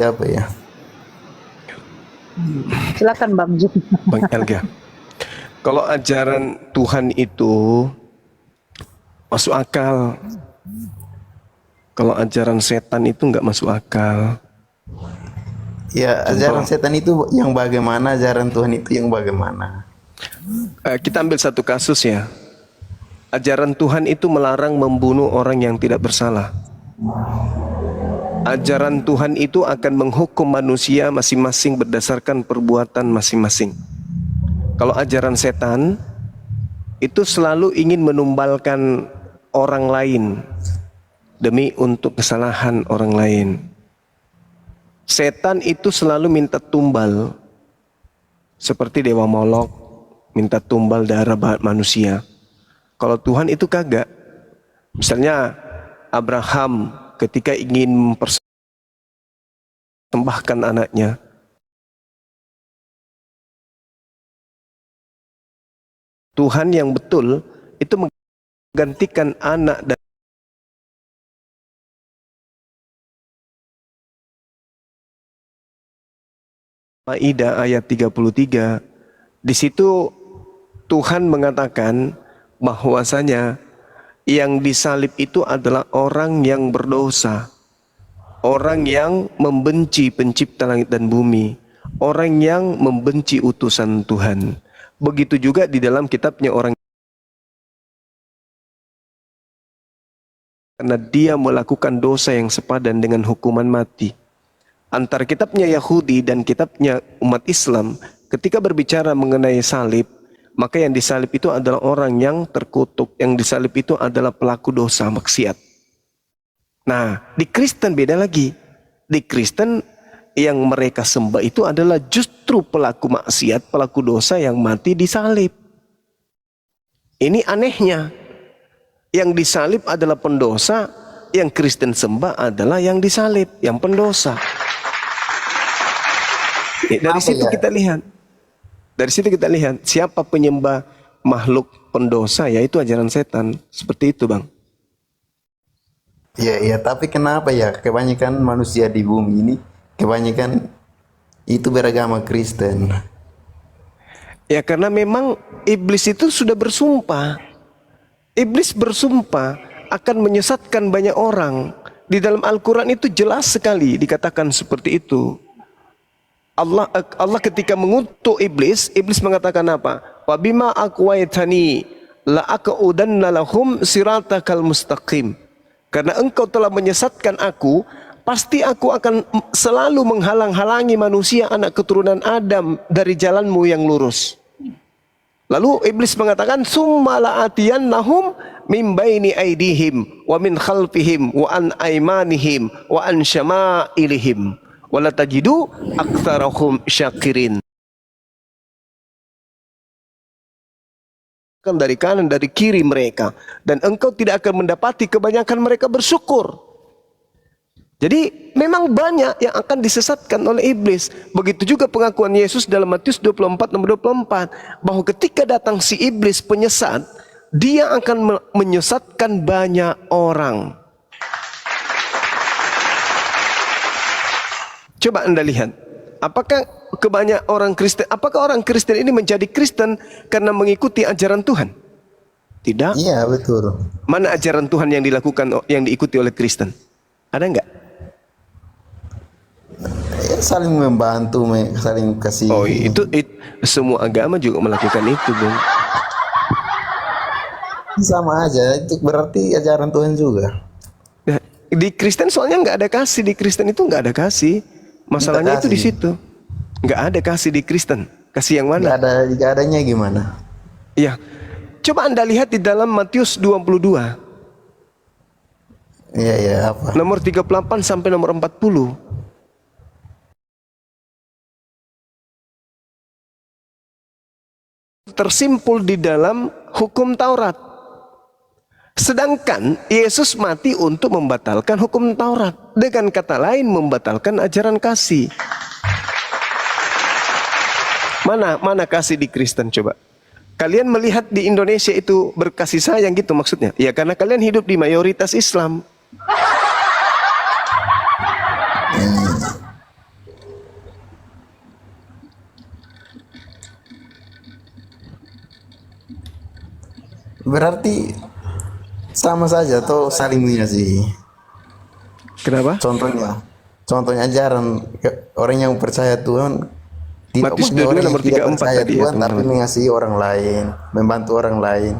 Siapa ya? Silakan Bang Jum. Bang Elga. Kalau ajaran Tuhan itu masuk akal. Kalau ajaran setan itu nggak masuk akal. Ya, ajaran setan itu yang bagaimana, ajaran Tuhan itu yang bagaimana? Kita ambil satu kasus ya. Ajaran Tuhan itu melarang membunuh orang yang tidak bersalah. Ajaran Tuhan itu akan menghukum manusia masing-masing berdasarkan perbuatan masing-masing. Kalau ajaran setan itu selalu ingin menumbalkan orang lain demi untuk kesalahan orang lain. Setan itu selalu minta tumbal, seperti Dewa Molok minta tumbal darah manusia. Kalau Tuhan itu kagak. Misalnya Abraham ketika ingin mempersembahkan anaknya, Tuhan yang betul itu menggantikan anak dan Maidah ayat 33. Di situ Tuhan mengatakan bahwasanya yang disalib itu adalah orang yang berdosa, orang yang membenci pencipta langit dan bumi, orang yang membenci utusan Tuhan. Begitu juga di dalam kitabnya orang, karena dia melakukan dosa yang sepadan dengan hukuman mati. Antara kitabnya Yahudi dan kitabnya umat Islam, ketika berbicara mengenai salib, maka yang disalib itu adalah orang yang terkutuk, yang disalib itu adalah pelaku dosa maksiat. Nah, di Kristen beda lagi. Di Kristen yang mereka sembah itu adalah justru pelaku maksiat, pelaku dosa yang mati disalib. Ini anehnya. Yang disalib adalah pendosa, yang Kristen sembah adalah yang disalib, yang pendosa. Dari situ kita lihat. Dari situ kita lihat siapa penyembah makhluk pendosa, yaitu ajaran setan. Seperti itu, Bang. Ya, tapi kenapa ya kebanyakan manusia di bumi ini kebanyakan itu beragama Kristen? Ya karena memang iblis itu sudah bersumpah. Iblis bersumpah akan menyesatkan banyak orang. Di dalam Al-Quran itu jelas sekali dikatakan seperti itu. Allah ketika mengutuk iblis, iblis mengatakan apa? Wa bima aqwaitani la aqudanna lahum siratakal mustaqim. Karena engkau telah menyesatkan aku, pasti aku akan selalu menghalang-halangi manusia anak keturunan Adam dari jalanmu yang lurus. Lalu iblis mengatakan summa la'atiyannahum min baini aidihim wa min khalfihim wa an aimanihim wa an syama'ilihim wala tajidu aktsarahum syakirin. Dari kanan, dari kiri mereka, dan engkau tidak akan mendapati kebanyakan mereka bersyukur. Jadi memang banyak yang akan disesatkan oleh iblis. Begitu juga pengakuan Yesus dalam Matius 24 nomor 24, bahwa ketika datang si iblis penyesat, dia akan menyesatkan banyak orang. Coba Anda lihat, apakah apakah orang Kristen ini menjadi Kristen karena mengikuti ajaran Tuhan? Tidak. Iya, betul. Mana ajaran Tuhan yang diikuti oleh Kristen? Ada enggak? Ya, saling membantu, saling kasih. Oh, itu semua agama juga melakukan itu, Bung. Sama aja, itu berarti ajaran Tuhan juga. Nah, di Kristen soalnya nggak ada kasih, di Kristen itu nggak ada kasih. Masalahnya itu di situ. Nggak ada kasih di Kristen. Kasih yang mana? Nggak adanya gimana? Iya. Coba Anda lihat di dalam Matius 22. Iya, apa? Nomor 38 sampai nomor 40. Tersimpul di dalam hukum Taurat. Sedangkan Yesus mati untuk membatalkan hukum Taurat. Dengan kata lain membatalkan ajaran kasih. Mana kasih di Kristen coba? Kalian melihat di Indonesia itu berkasih sayang gitu maksudnya? Ya karena kalian hidup di mayoritas Islam. berarti sama saja atau saling sih. Kenapa? Contohnya ajaran orang yang percaya Tuhan tidak Matius maksudnya 22 orang yang nomor tidak 34 percaya tadi ya Tuhan tapi teman-teman. mengasihi orang lain, membantu orang lain.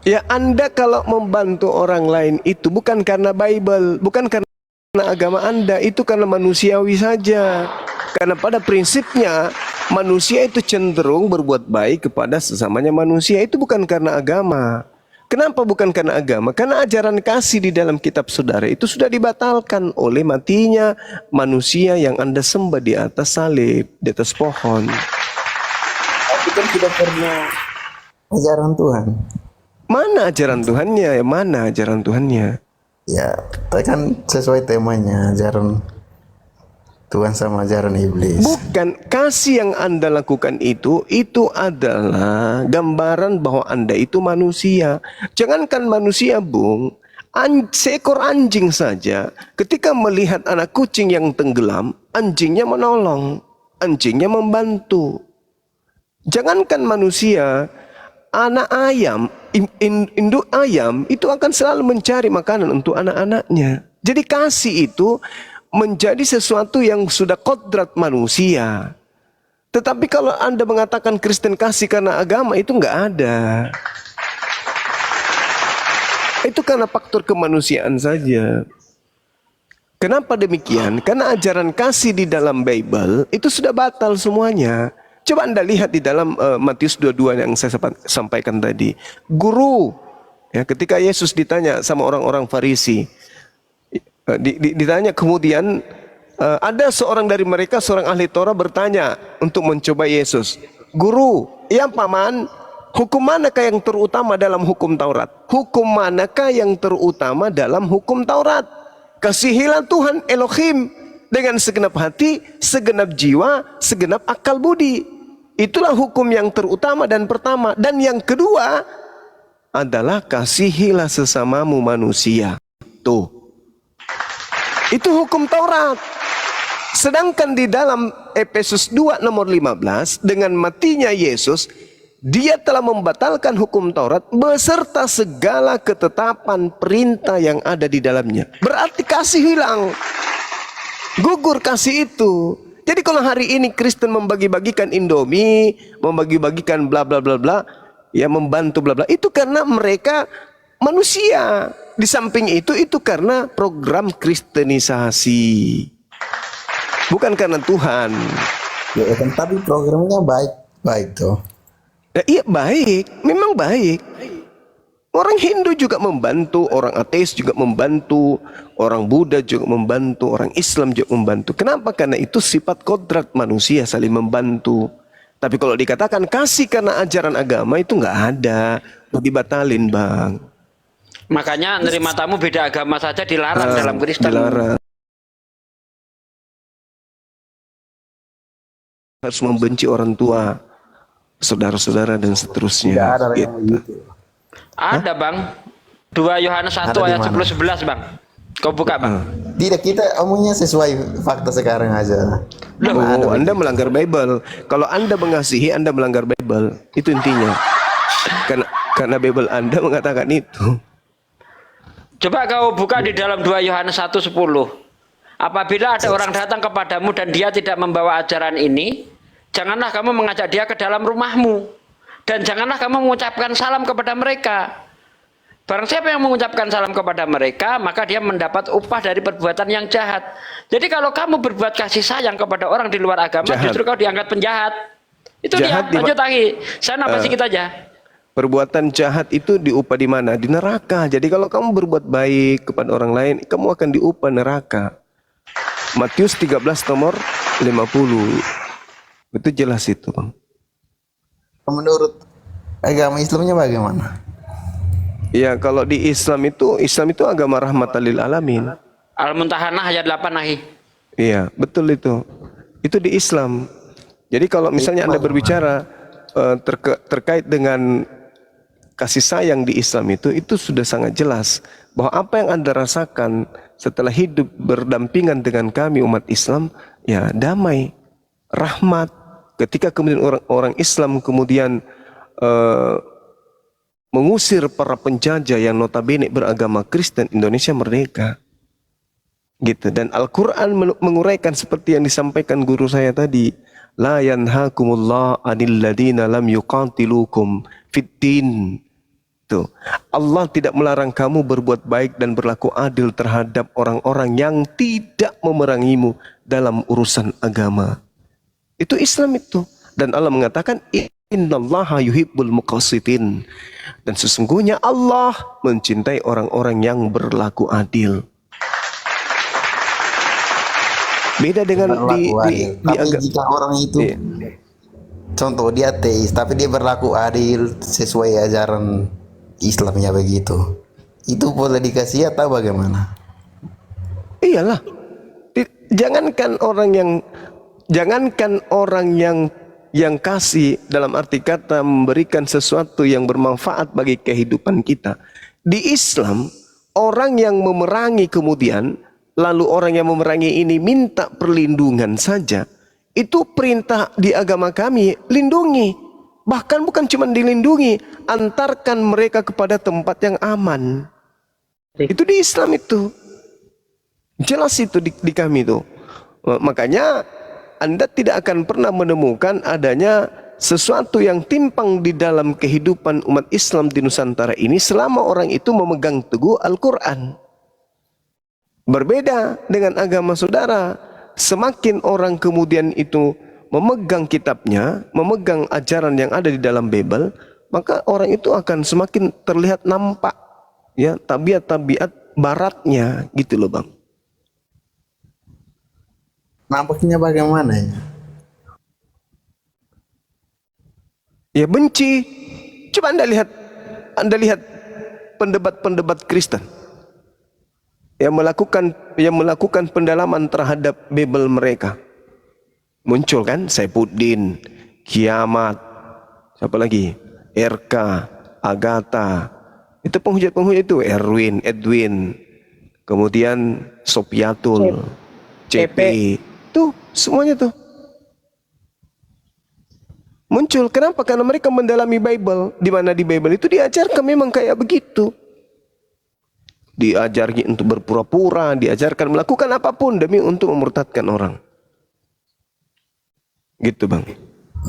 Ya Anda kalau membantu orang lain itu bukan karena Bible, bukan karena agama Anda, itu karena manusiawi saja. Karena pada prinsipnya manusia itu cenderung berbuat baik kepada sesamanya manusia, itu bukan karena agama. Kenapa bukan karena agama? Karena ajaran kasih di dalam kitab saudara itu sudah dibatalkan oleh matinya manusia yang Anda sembah di atas salib, di atas pohon. Tapi kan tidak pernah ajaran Tuhan. Mana ajaran Tuhannya? Ya mana ajaran Tuhannya? Ya, tapi kan sesuai temanya ajaran Tuhan sama ajaran iblis. Bukan, kasih yang Anda lakukan itu adalah gambaran bahwa Anda itu manusia. Jangankan manusia, Bung, seekor anjing saja ketika melihat anak kucing yang tenggelam, anjingnya menolong, anjingnya membantu. Jangankan manusia, anak ayam, induk ayam itu akan selalu mencari makanan untuk anak-anaknya. Jadi kasih itu menjadi sesuatu yang sudah kodrat manusia. Tetapi kalau Anda mengatakan Kristen kasih karena agama, itu nggak ada. Itu karena faktor kemanusiaan saja. Kenapa demikian? Karena ajaran kasih di dalam Bible itu sudah batal semuanya. Coba Anda lihat di dalam Matius 22 yang saya sampaikan tadi. Guru, ya, ketika Yesus ditanya sama orang-orang Farisi, ditanya kemudian ada seorang dari mereka, seorang ahli Torah bertanya untuk mencoba Yesus. Guru, ya paman, hukum manakah yang terutama dalam hukum Taurat? Hukum manakah yang terutama dalam hukum Taurat? Kasihilah Tuhan Elohim dengan segenap hati, segenap jiwa, segenap akal budi. Itulah hukum yang terutama dan pertama. Dan yang kedua adalah kasihilah sesamamu manusia. Tuh. Itu hukum Taurat. Sedangkan di dalam Efesus 2 nomor 15, dengan matinya Yesus, dia telah membatalkan hukum Taurat beserta segala ketetapan perintah yang ada di dalamnya. Berarti kasih hilang. Gugur kasih itu. Jadi kalau hari ini Kristen membagi-bagikan Indomie, membagi-bagikan bla bla bla bla, ya membantu bla bla, itu karena mereka manusia. Di samping itu karena program kristenisasi. Bukan karena Tuhan. Ya kan, tapi programnya baik tuh. Ya, iya baik, memang baik. Orang Hindu juga membantu, orang ateis juga membantu, orang Buddha juga membantu, orang Islam juga membantu. Kenapa? Karena itu sifat kodrat manusia saling membantu. Tapi kalau dikatakan kasih karena ajaran agama itu nggak ada, dibatalin bang. Makanya nerima tamu beda agama saja dilarang dalam Kristen. Dilarang. Harus membenci orang tua, saudara-saudara dan seterusnya. Tidak ada yang Gitu. begitu. Ada bang, 2 Yohanes 1 Ada di ayat mana? 10-11 bang. Kau buka bang. Tidak, kita omongnya sesuai fakta sekarang aja. Oh, Anda melanggar Bible. Kalau Anda mengasihi, Anda melanggar Bible. Itu intinya. Karena Bible Anda mengatakan itu. Coba kau buka di dalam 2 Yohanes 1:10. Apabila ada orang datang kepadamu dan dia tidak membawa ajaran ini, janganlah kamu mengajak dia ke dalam rumahmu. Dan janganlah kamu mengucapkan salam kepada mereka. Barang siapa yang mengucapkan salam kepada mereka, maka dia mendapat upah dari perbuatan yang jahat. Jadi kalau kamu berbuat kasih sayang kepada orang di luar agama, Jahat. justru kau diangkat penjahat. Itu Jahat dia. Lanjut lagi. Saya nambah sedikit aja. Perbuatan jahat itu diupah di mana? Di neraka. Jadi kalau kamu berbuat baik kepada orang lain, kamu akan diupah neraka. Matius 13 nomor 50. Itu jelas itu, Bang. Menurut agama Islamnya bagaimana? Ya, kalau di Islam itu agama rahmatan lil alamin. Al-Muntahanah ayat 8 nahi. Iya, betul itu. Itu di Islam. Jadi kalau misalnya Anda berbicara terkait dengan kasih sayang di Islam itu sudah sangat jelas bahwa apa yang Anda rasakan setelah hidup berdampingan dengan kami umat Islam, ya damai, rahmat. Ketika kemudian orang Islam kemudian mengusir para penjajah yang notabene beragama Kristen, Indonesia merdeka. Gitu. Dan Al-Quran menguraikan seperti yang disampaikan guru saya tadi. La yanhakumullah anil ladina lam yuqatilukum fid din. Tuh. Allah tidak melarang kamu berbuat baik dan berlaku adil terhadap orang-orang yang tidak memerangimu dalam urusan agama. Itu Islam itu. Dan Allah mengatakan innallaha yuhibbul muqsitin. Dan sesungguhnya Allah mencintai orang-orang yang berlaku adil. Beda dengan Berlaku adil. Tapi jika orang itu contoh dia ateis tapi dia berlaku adil sesuai ajaran Islamnya begitu, itu boleh dikasih atau bagaimana? Iyalah. Jangankan orang yang kasih dalam arti kata memberikan sesuatu yang bermanfaat bagi kehidupan kita. Di Islam, orang yang memerangi kemudian lalu orang yang memerangi ini minta perlindungan saja, itu perintah di agama kami, lindungi. Bahkan bukan cuma dilindungi, antarkan mereka kepada tempat yang aman. Itu di Islam itu. Jelas itu di kami itu. Makanya Anda tidak akan pernah menemukan adanya sesuatu yang timpang di dalam kehidupan umat Islam di Nusantara ini selama orang itu memegang teguh Al-Quran. Berbeda dengan agama saudara, semakin orang kemudian itu memegang kitabnya, memegang ajaran yang ada di dalam Bible, maka orang itu akan semakin terlihat nampak ya tabiat-tabiat baratnya gitu loh Bang. Nampaknya bagaimana ya? Ya benci. Coba Anda lihat pendebat-pendebat Kristen yang melakukan pendalaman terhadap Bible mereka. Muncul kan Saifuddin, Kiamat, siapa lagi? RK, Agatha. Itu penghujat-penghujat itu Edwin. Kemudian Sopiatul, CP. Tuh, semuanya tuh. Muncul. Kenapa? Karena mereka mendalami Bible. Di mana di Bible itu diajarkan memang kayak begitu. Diajarkan untuk berpura-pura, diajarkan melakukan apapun demi untuk memurtadkan orang. Gitu Bang.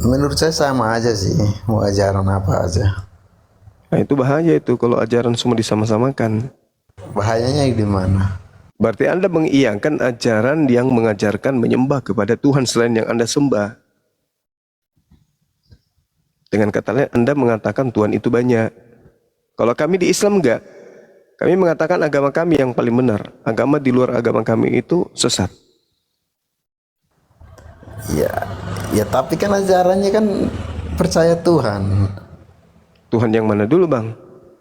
Menurut saya sama aja sih, mau ajaran apa aja. Nah itu bahaya itu kalau ajaran semua disama-samakan. Bahayanya di mana? Berarti Anda mengiyakan ajaran yang mengajarkan menyembah kepada Tuhan selain yang Anda sembah. Dengan kata lain Anda mengatakan Tuhan itu banyak. Kalau kami di Islam enggak. Kami mengatakan agama kami yang paling benar. Agama di luar agama kami itu sesat. Ya tapi kan ajarannya kan percaya Tuhan. Tuhan yang mana dulu Bang?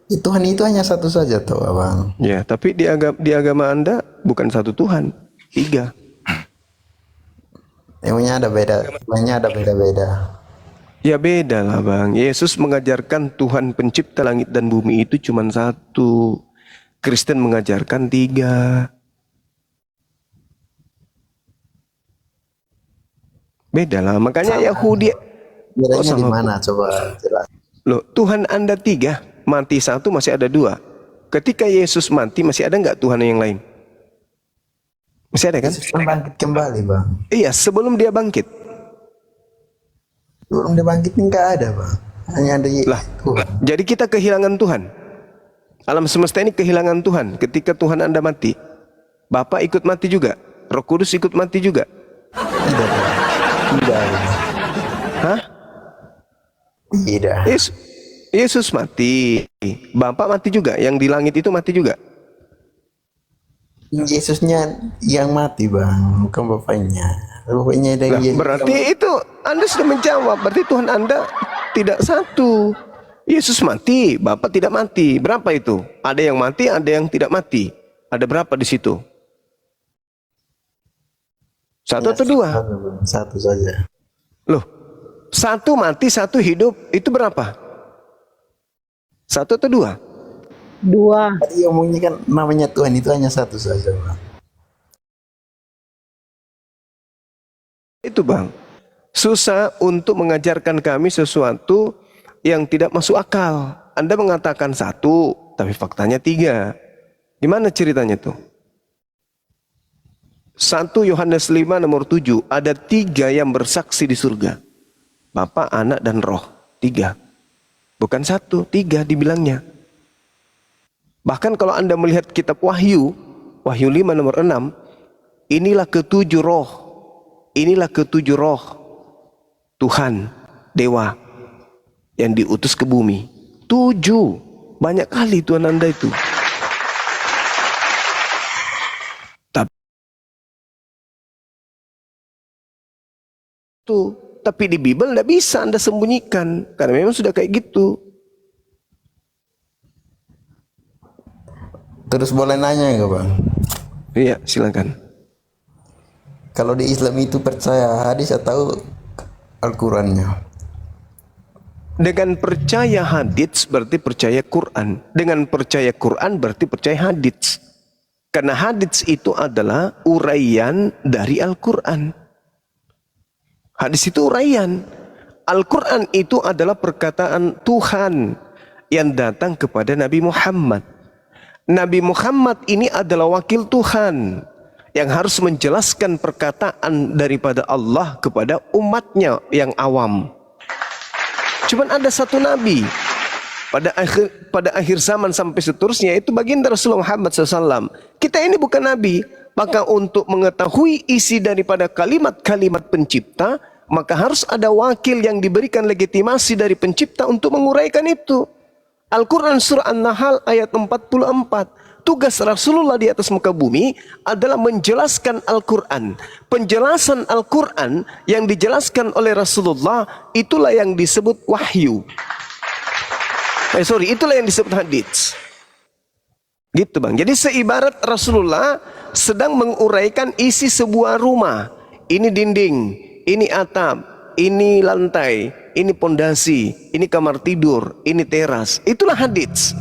Ya, Tuhan itu hanya satu saja toh Bang. Ya, tapi di agama Anda bukan satu Tuhan, 3. Emangnya ada beda? Tuhannya ada beda-beda. Ya beda lah Bang. Yesus mengajarkan Tuhan pencipta langit dan bumi itu cuma 1. Kristen mengajarkan 3. Beda lah. Makanya Yahudi. Bedanya di mana? Coba jelas. Loh, Tuhan Anda 3, mati 1 masih ada 2. Ketika Yesus mati masih ada nggak Tuhan yang lain? Masih ada kan? Yesus kan bangkit kembali Bang. Iya, sebelum dia bangkit. Sebelum dia bangkit nggak ada Bang. Hanya ada Tuhan. Jadi kita kehilangan Tuhan. Alam semesta ini kehilangan Tuhan. Ketika Tuhan Anda mati, Bapa ikut mati juga, Roh Kudus ikut mati juga. Tidak. Tidak. Hah? Tidak. Yesus mati, Bapa mati juga, yang di langit itu mati juga. Yesusnya yang mati Bang, bukan Bapaknya. Bapaknya dan Yesus. Berarti itu Anda sudah menjawab. Berarti Tuhan Anda tidak satu. Yesus mati, Bapa tidak mati. Berapa itu? Ada yang mati, ada yang tidak mati. Ada berapa di situ? 1 atau 2? Satu saja. Loh, 1 mati, 1 hidup. Itu berapa? 1 atau 2? 2. Tadi omongnya kan namanya Tuhan itu hanya satu saja Bang. Itu Bang. Susah untuk mengajarkan kami sesuatu yang tidak masuk akal. Anda mengatakan 1, tapi faktanya 3. Gimana ceritanya tuh? 1 Yohanes 5 nomor 7, ada 3 yang bersaksi di surga. Bapa, Anak, dan Roh. 3. Bukan 1, 3 dibilangnya. Bahkan kalau Anda melihat kitab Wahyu 5 nomor 6, inilah ketujuh roh. Inilah ketujuh roh Tuhan, Dewa, yang diutus ke bumi. 7. Banyak kali Tuhan Anda itu. Tapi di Bible tidak bisa Anda sembunyikan, karena memang sudah kayak gitu. Terus boleh nanya nggak Bang? Iya, silakan. Kalau di Islam itu percaya hadis atau Al-Qurannya? Dengan percaya hadits berarti percaya Quran. Dengan percaya Quran berarti percaya hadits. Karena hadits itu adalah uraian dari Al-Quran. Hadis itu uraian. Al-Quran itu adalah perkataan Tuhan yang datang kepada Nabi Muhammad. Nabi Muhammad ini adalah wakil Tuhan yang harus menjelaskan perkataan daripada Allah kepada umatnya yang awam. Cuman ada satu Nabi pada akhir zaman sampai seterusnya, itu baginda Rasulullah Muhammad SAW. Kita ini bukan Nabi. Maka untuk mengetahui isi daripada kalimat-kalimat pencipta, maka harus ada wakil yang diberikan legitimasi dari pencipta untuk menguraikan itu. Al-Quran surah An-Nahl ayat 44. Tugas Rasulullah di atas muka bumi adalah menjelaskan Al-Quran. Penjelasan Al-Quran yang dijelaskan oleh Rasulullah, itulah yang disebut wahyu. Itulah yang disebut hadits. Gitu Bang. Jadi seibarat Rasulullah sedang menguraikan isi sebuah rumah. Ini dinding, ini atap, ini lantai, ini pondasi, ini kamar tidur, ini teras. Itulah hadits.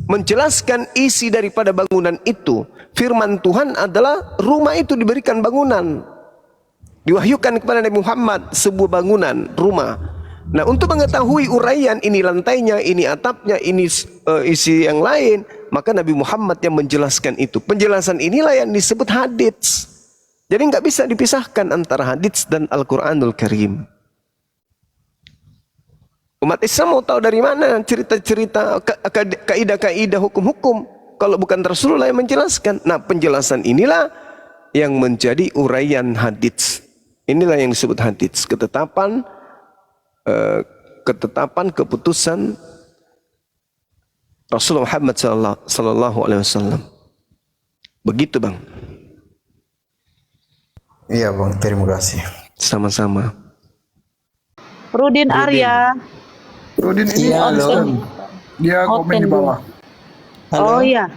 Menjelaskan isi daripada bangunan itu. Firman Tuhan adalah rumah itu diberikan bangunan. Diwahyukan kepada Nabi Muhammad sebuah bangunan, rumah. Nah, untuk mengetahui uraian, ini lantainya, ini atapnya, ini isi yang lain, maka Nabi Muhammad yang menjelaskan itu. Penjelasan inilah yang disebut hadits. Jadi nggak bisa dipisahkan antara hadits dan Al-Quranul Karim. Umat Islam mau tahu dari mana cerita-cerita, kaidah-kaidah hukum-hukum kalau bukan Rasulullah yang menjelaskan. Nah, penjelasan inilah yang menjadi uraian hadits. Inilah yang disebut hadits, ketetapan keputusan Rasulullah Muhammad sallallahu alaihi wasallam. Begitu Bang. Iya Bang, terima kasih. Sama-sama. Rudin Arya. Rudin ini Iya, halo. dia komen di bawah. Oh Halo. iya.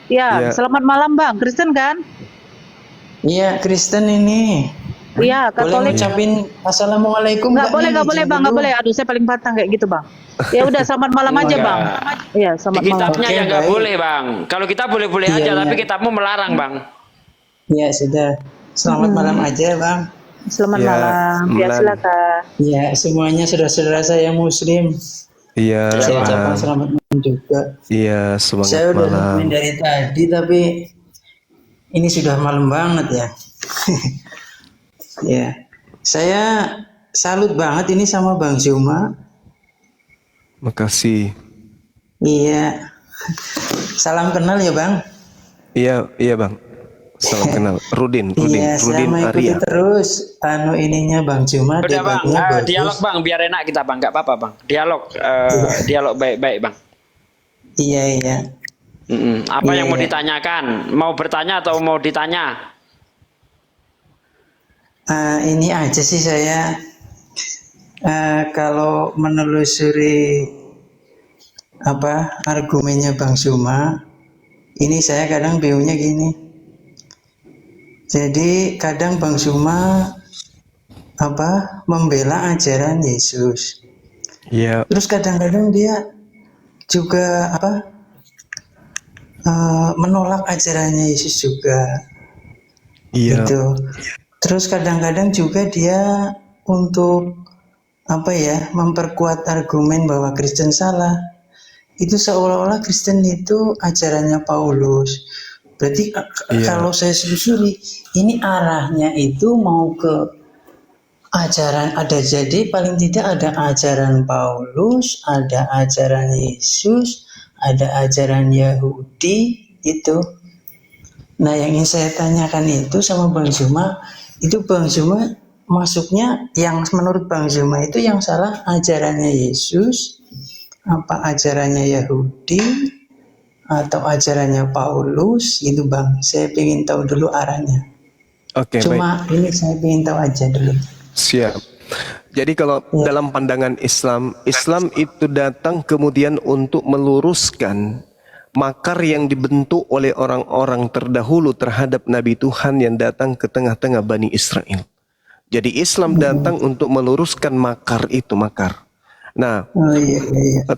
Ya, Iya. selamat malam Bang. Kristen kan? Iya, Kristen ini. Iya, Boleh Katolik. ngucapin assalamualaikum. Nggak boleh, nih, nggak boleh izin Bang, nggak dulu. boleh. Aduh, saya paling pantang kayak gitu Bang. Ya udah, selamat malam aja Enggak. Bang. Iya, selamat Di malam. kitabnya Oke, yang nggak baik. boleh Bang. Kalau kita boleh-boleh Iya, aja, iya. tapi kitabmu melarang Bang. Iya, sudah. Selamat malam aja, Bang. Selamat Ya, malam. Ya, Mulan. silakan. Iya, semuanya saudara-saudara saya Muslim. Iya, Saya ucapkan Bang. selamat malam juga. Iya, semangat Saya udah malam. nemenin dari tadi, tapi ini sudah malam banget ya. Ya, saya salut banget ini sama Bang Zuma. Makasih. Iya. Salam kenal ya Bang. Iya, iya Bang. Salam kenal. Rudin Iya, saya Rudin mengikuti Arya. terus ininya Bang Zuma, Udah Bang, debatnya bagus. dialog Bang, biar enak kita Bang, nggak apa-apa Bang. Dialog baik-baik Bang. Iya, iya. Apa Iya, yang mau iya. ditanyakan? Mau bertanya atau mau ditanya? Ini aja sih saya kalau menelusuri argumennya Bang Zuma, ini saya kadang bingungnya gini. Jadi kadang Bang Zuma membela ajaran Yesus. Iya, Terus kadang-kadang dia juga menolak ajarannya Yesus juga. iya. Gitu. Terus kadang-kadang juga dia untuk memperkuat argumen bahwa Kristen salah, itu seolah-olah Kristen itu ajarannya Paulus. Berarti kalau saya selusuri, ini arahnya itu mau ke ajaran, ada jadi paling tidak ada ajaran Paulus, ada ajaran Yesus, ada ajaran Yahudi itu. Nah, yang ingin saya tanyakan itu sama Bang Zuma, itu Bang Zuma masuknya yang menurut Bang Zuma itu yang salah ajarannya Yesus, apa ajarannya Yahudi, atau ajarannya Paulus gitu Bang. Saya ingin tahu dulu arahnya. Oke, Cuma baik. ini saya ingin tahu aja dulu. Siap. Jadi kalau dalam pandangan Islam, Islam itu datang kemudian untuk meluruskan makar yang dibentuk oleh orang-orang terdahulu terhadap Nabi Tuhan yang datang ke tengah-tengah Bani Israel. Jadi Islam datang untuk meluruskan makar itu, makar. Nah,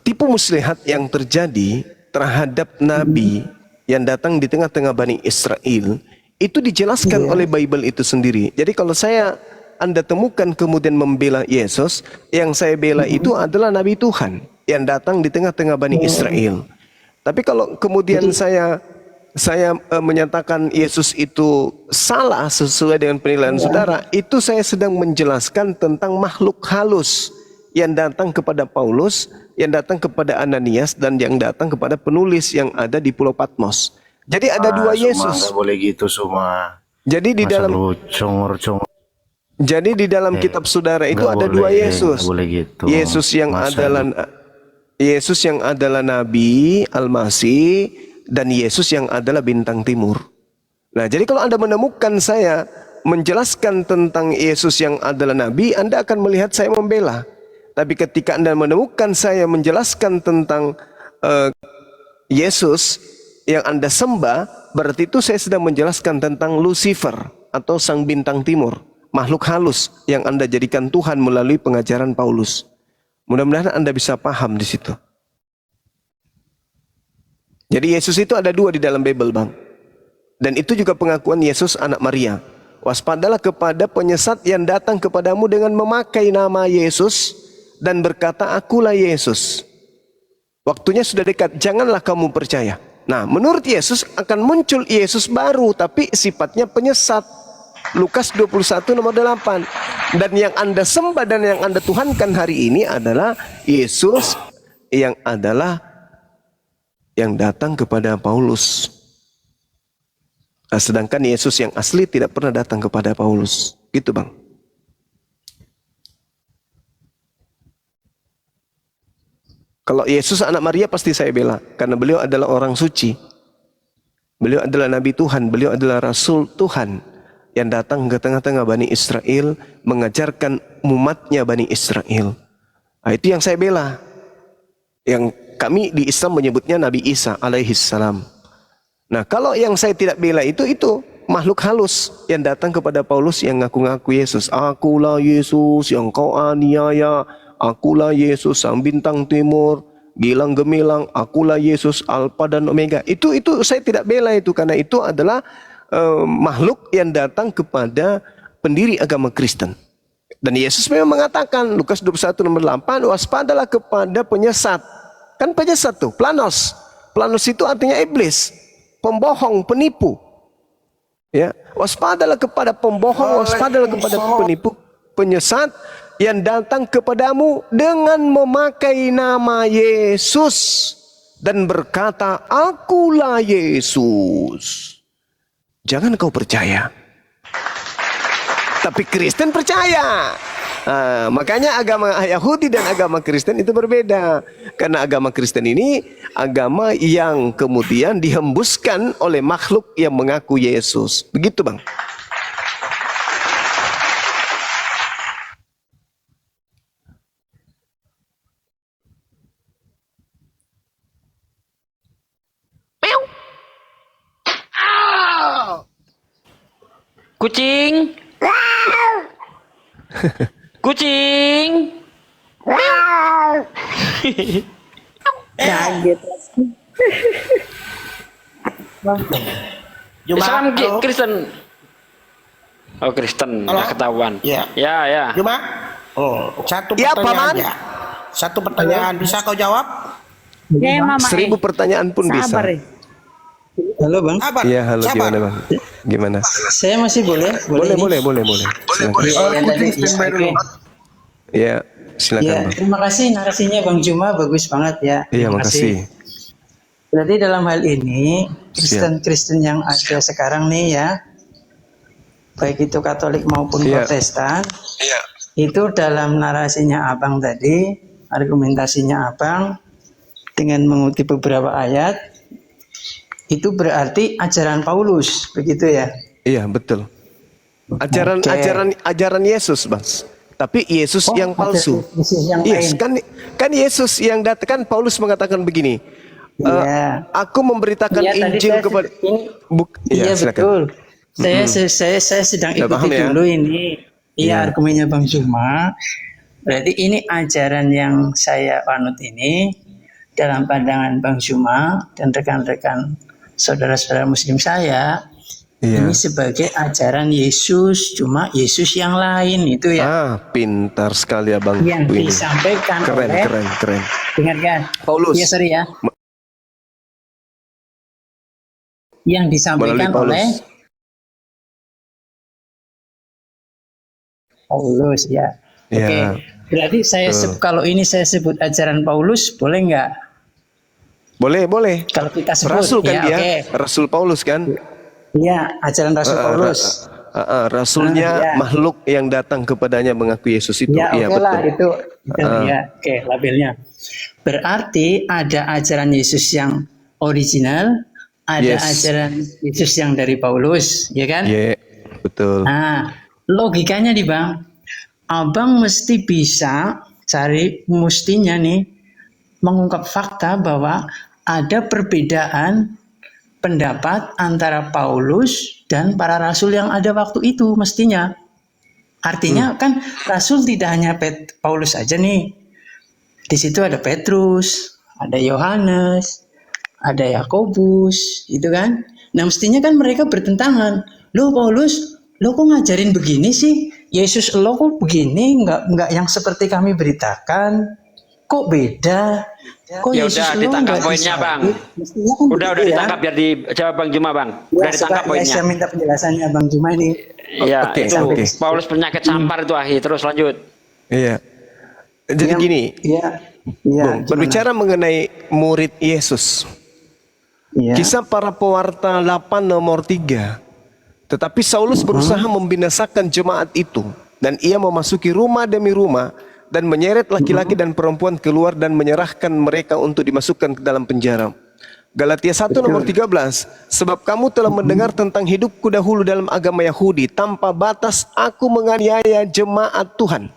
tipu muslihat yang terjadi terhadap Nabi yang datang di tengah-tengah Bani Israel itu dijelaskan oleh Bible itu sendiri. Jadi kalau Anda temukan kemudian membela Yesus, yang saya bela itu adalah Nabi Tuhan yang datang di tengah-tengah Bani Israel. Tapi kalau kemudian saya menyatakan Yesus itu salah sesuai dengan penilaian saudara, itu saya sedang menjelaskan tentang makhluk halus yang datang kepada Paulus, yang datang kepada Ananias, dan yang datang kepada penulis yang ada di Pulau Patmos. Jadi ada dua Yesus. Nggak boleh gitu semua. Jadi di dalam Jadi di dalam kitab saudara itu ada dua Yesus. Boleh gitu. Yesus yang adalah Nabi Al-Masih dan Yesus yang adalah bintang timur. Nah, jadi kalau Anda menemukan saya menjelaskan tentang Yesus yang adalah Nabi, Anda akan melihat saya membela. Tapi ketika Anda menemukan saya menjelaskan tentang Yesus yang Anda sembah, berarti itu saya sedang menjelaskan tentang Lucifer atau sang bintang timur, makhluk halus yang Anda jadikan Tuhan melalui pengajaran Paulus. Mudah-mudahan Anda bisa paham di situ. Jadi Yesus itu ada dua di dalam Bible, Bang. Dan itu juga pengakuan Yesus anak Maria. Waspadalah kepada penyesat yang datang kepadamu dengan memakai nama Yesus dan berkata, akulah Yesus. Waktunya sudah dekat, janganlah kamu percaya. Nah, menurut Yesus akan muncul Yesus baru, tapi sifatnya penyesat. Lukas 21 nomor 8. Dan yang Anda sembah dan yang Anda tuhankan hari ini adalah Yesus yang datang kepada Paulus. Nah, sedangkan Yesus yang asli tidak pernah datang kepada Paulus. Gitu, Bang. Kalau Yesus anak Maria pasti saya bela, karena beliau adalah orang suci. Beliau adalah Nabi Tuhan, beliau adalah Rasul Tuhan yang datang ke tengah-tengah Bani Israel, mengajarkan umatnya Bani Israel. Nah, itu yang saya bela. Yang kami di Islam menyebutnya Nabi Isa alaihissalam. Nah, kalau yang saya tidak bela itu makhluk halus yang datang kepada Paulus yang ngaku-ngaku Yesus. Akulah Yesus yang kau aniaya. Akulah Yesus sang bintang timur, gilang gemilang, akulah Yesus Alfa dan Omega. Itu saya tidak bela itu, karena itu adalah makhluk yang datang kepada pendiri agama Kristen. Dan Yesus memang mengatakan, Lukas 21 nomor 8, waspadalah kepada penyesat. Kan penyesat tuh, planos. Planos itu artinya iblis, pembohong, penipu. Ya, waspadalah kepada pembohong, waspadalah kepada penipu, penyesat yang datang kepadamu dengan memakai nama Yesus dan berkata, akulah Yesus. Jangan kau percaya. Tapi Kristen percaya. Nah, makanya agama Yahudi dan agama Kristen itu berbeda. Karena agama Kristen ini agama yang kemudian dihembuskan oleh makhluk yang mengaku Yesus. Begitu, Bang. Kucing. Kucing. Kaget. Islam Kristen. Oh, Kristen. Nggak ketahuan. Ya. Ya. Cuma satu Ya, pertanyaan Paman. aja. Satu pertanyaan bisa kau jawab? Ya, Mama. 1000 pertanyaan pun bisa. Sabar ya. Halo Bang, Iya, halo, gimana Bang? Gimana? saya masih boleh? Boleh, ini? boleh. Silakan. Iya, yang tadi. Oke. Ya, silakan Ya, Bang. terima kasih narasinya Bang Juma, bagus banget ya. Iya, Terima makasih. Berarti dalam hal ini Kristen-Kristen yang ada sekarang nih ya, baik itu Katolik maupun Iya. Protestan, itu dalam narasinya Abang tadi, argumentasinya Abang dengan mengutip beberapa ayat, itu berarti ajaran Paulus, begitu ya? Iya, betul. Ajaran Oke. ajaran Yesus, Bang. Tapi Yesus Oh, yang palsu. ajaran Yesus yang Yes, lain. kan Yesus yang datang, kan Paulus mengatakan begini. Iya. Aku memberitakan Iya, tadi Injil saya kepada Iya, silakan. betul. Saya sedang Udah ikuti paham ya? dulu ini. Iya, Iya. argumennya Bang Juma. Berarti ini ajaran yang saya anut ini dalam pandangan Bang Juma dan rekan-rekan saudara-saudara Muslim saya, Iya. ini sebagai ajaran Yesus, cuma Yesus yang lain itu ya, Pintar sekali Abang. yang Ini. disampaikan Keren, oleh, keren. dengarkan, Paulus. iya sorry ya, yang Melalui disampaikan Paulus. oleh Paulus ya. Ya. Oke, berarti kalau ini saya sebut ajaran Paulus, boleh nggak? Boleh. Kalau kita sebut, Rasul kan ya, dia, oke. Rasul Paulus kan. Iya, ajaran Rasul Paulus. Rasulnya Ya. makhluk yang datang kepadanya mengaku Yesus itu. Ya, Iya, oke lah betul. itu ya, oke labelnya. Berarti ada ajaran Yesus yang original, ada Yes. ajaran Yesus yang dari Paulus, ya kan? Iya, betul. Nah, logikanya nih Bang, Abang mesti bisa mestinya nih mengungkap fakta bahwa ada perbedaan pendapat antara Paulus dan para rasul yang ada waktu itu mestinya. Artinya kan rasul tidak hanya Paulus aja nih. Di situ ada Petrus, ada Yohanes, ada Yakobus, gitu kan? Nah, mestinya kan mereka bertentangan. Loh Paulus, lo kok ngajarin begini sih? Yesus lo kok begini, nggak yang seperti kami beritakan. Kok beda? Kok Ya Yesus udah lo ditangkap nggak poinnya, Bang. Mestinya kan Udah begitu ya. ditangkap biar dijawab Bang Juma, Bang. Ya, Udah ditangkap ya, poinnya. saya minta penjelasannya Bang Juma ini. Iya, Oke, itu oke. Paulus penyakit sampar itu akhir. Terus lanjut. Iya. Jadi Yang- gini, Iya. Iya. Bung, berbicara mengenai murid Yesus. Iya. Kisah para pewarta 8 nomor 3. Tetapi Saulus berusaha membinasakan jemaat itu. Dan ia memasuki rumah demi rumah. Dan menyeret laki-laki dan perempuan keluar dan menyerahkan mereka untuk dimasukkan ke dalam penjara. Galatia 1 nomor 13. Sebab kamu telah mendengar tentang hidupku dahulu dalam agama Yahudi. Tanpa batas aku menganiaya jemaat Tuhan.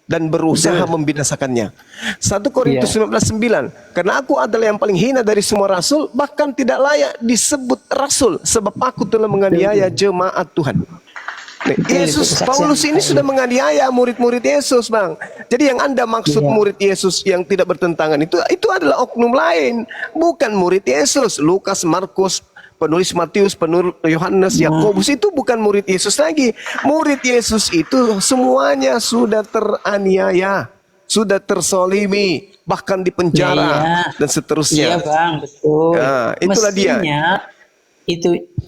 Dan berusaha membinasakannya. 1 Korintus 19:9. Karena aku adalah yang paling hina dari semua rasul. Bahkan tidak layak disebut rasul. Sebab aku telah menganiaya jemaat Tuhan. Nih, Yesus, Paulus ini sudah menganiaya murid-murid Yesus, Bang. Jadi yang Anda maksud murid Yesus yang tidak bertentangan itu adalah oknum lain, bukan murid Yesus. Lukas, Markus, penulis Matius, penulis Yohanes, Yakobus itu bukan murid Yesus lagi. Murid Yesus itu semuanya sudah teraniaya, sudah tersolimi, bahkan dipenjara dan seterusnya. Iya Bang, betul. Nah, itulah dia. Mestinya,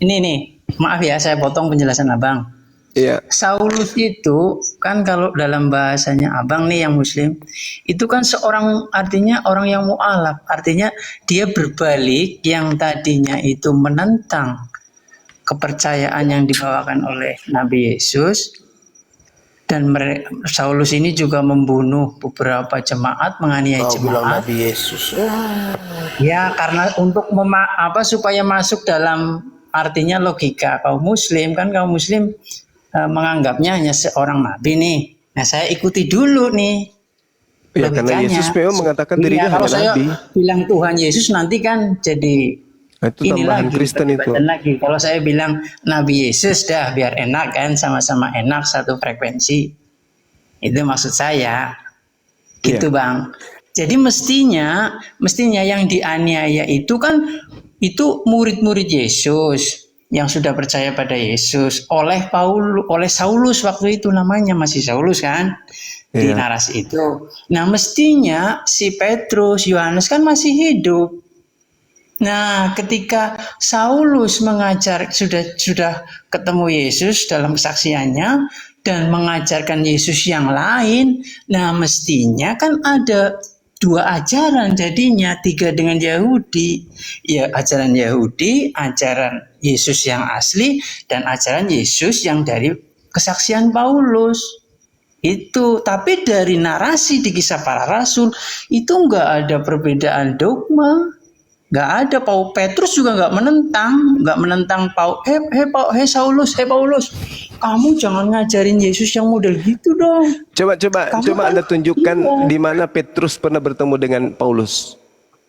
ini nih, maaf ya saya potong penjelasan Abang. Iya. Saulus itu kan kalau dalam bahasanya Abang nih yang Muslim, itu kan artinya orang yang mu'alaf, artinya dia berbalik yang tadinya itu menentang kepercayaan yang dibawakan oleh Nabi Yesus. Dan Saulus ini juga membunuh beberapa jemaat, menganiaya jemaat. Nabi Yesus. Ya, karena untuk supaya masuk dalam artinya logika kaum Muslim, kan kaum Muslim menganggapnya hanya seorang nabi nih. Nah, saya ikuti dulu nih. Ya, karena Yesus memang mengatakan dirinya kalau hanya saya nabi. bilang Tuhan Yesus nanti kan jadi Itu tambahan Kristen itu. lagi. Kalau saya bilang Nabi Yesus dah biar enak kan, sama-sama enak satu frekuensi. Itu maksud saya. Gitu Bang. Jadi mestinya yang dianiaya itu kan itu murid-murid Yesus yang sudah percaya pada Yesus oleh Saulus waktu itu namanya masih Saulus kan. di Iya. narasi itu. Nah, mestinya si Petrus, Yohanes kan masih hidup. Nah, ketika Saulus sudah ketemu Yesus dalam kesaksiannya dan mengajarkan Yesus yang lain, nah mestinya kan ada dua ajaran jadinya, tiga dengan Yahudi. Ya, ajaran Yahudi, ajaran Yesus yang asli, dan ajaran Yesus yang dari kesaksian Paulus. Itu, tapi dari narasi di Kisah Para Rasul itu nggak ada perbedaan dogma. Nggak ada. Petrus juga nggak menentang Saulus, kamu jangan ngajarin Yesus yang model gitu dong. Coba Kamu kan Anda tunjukkan iya. di mana Petrus pernah bertemu dengan Paulus.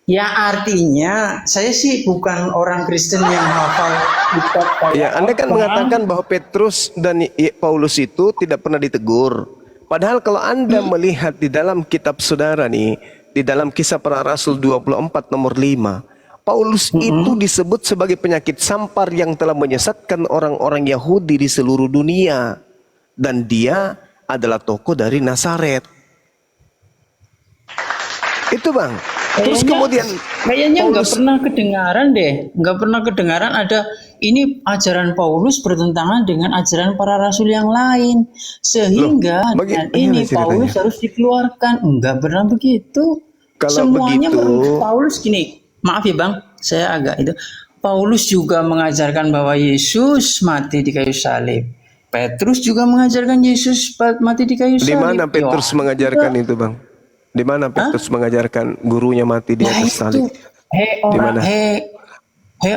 Ya, artinya saya sih bukan orang Kristen yang hafal kitab kayak Ya, Anda kan apa. mengatakan bahwa Petrus dan Paulus itu tidak pernah ditegur. Padahal kalau Anda melihat di dalam kitab saudara nih, di dalam Kisah Para Rasul 24 nomor 5, Paulus itu disebut sebagai penyakit sampar yang telah menyesatkan orang-orang Yahudi di seluruh dunia. Dan dia adalah tokoh dari Nazaret. Itu Bang. Terus kemudian Kayaknya nggak Paulus- nggak pernah kedengaran ada ini ajaran Paulus bertentangan dengan ajaran para rasul yang lain, sehingga Loh, dengan bagaimana ini ceritanya? Paulus harus dikeluarkan. Nggak pernah begitu. Kalau Semuanya begitu- menurut Paulus gini, maaf ya Bang, saya agak itu. Paulus juga mengajarkan bahwa Yesus mati di kayu salib. Petrus juga mengajarkan Yesus mati di kayu salib. di mana Petrus Yohanes mengajarkan juga. itu Bang? Di mana Petrus mengajarkan gurunya mati di Nah atas itu, salib? mana?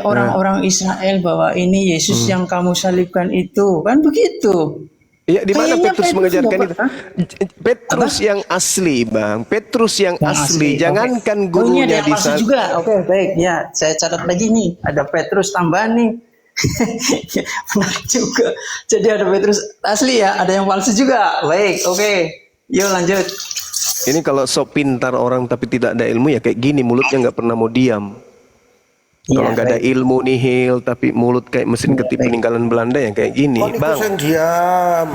orang-orang Israel bahwa ini Yesus yang kamu salibkan itu, kan begitu. Iya, di mana Kayaknya Petrus mengajarkan nggak itu? pernah. Petrus yang asli, Bang. Petrus yang asli. Jangankan Oke. gurunya Oh, ini ada yang di palsu sana. juga. Oke, baik. Ya, saya catat lagi nih. Ada Petrus tambahan nih. Benar juga. Jadi ada Petrus asli ya, ada yang palsu juga. Baik, oke. Yuk lanjut. Ini kalau sok pintar orang tapi tidak ada ilmu ya kayak gini, mulutnya nggak pernah mau diam. Kalau Ya, nggak ada baik. ilmu nihil tapi mulut kayak mesin ketik peninggalan Belanda yang kayak gini, Bang.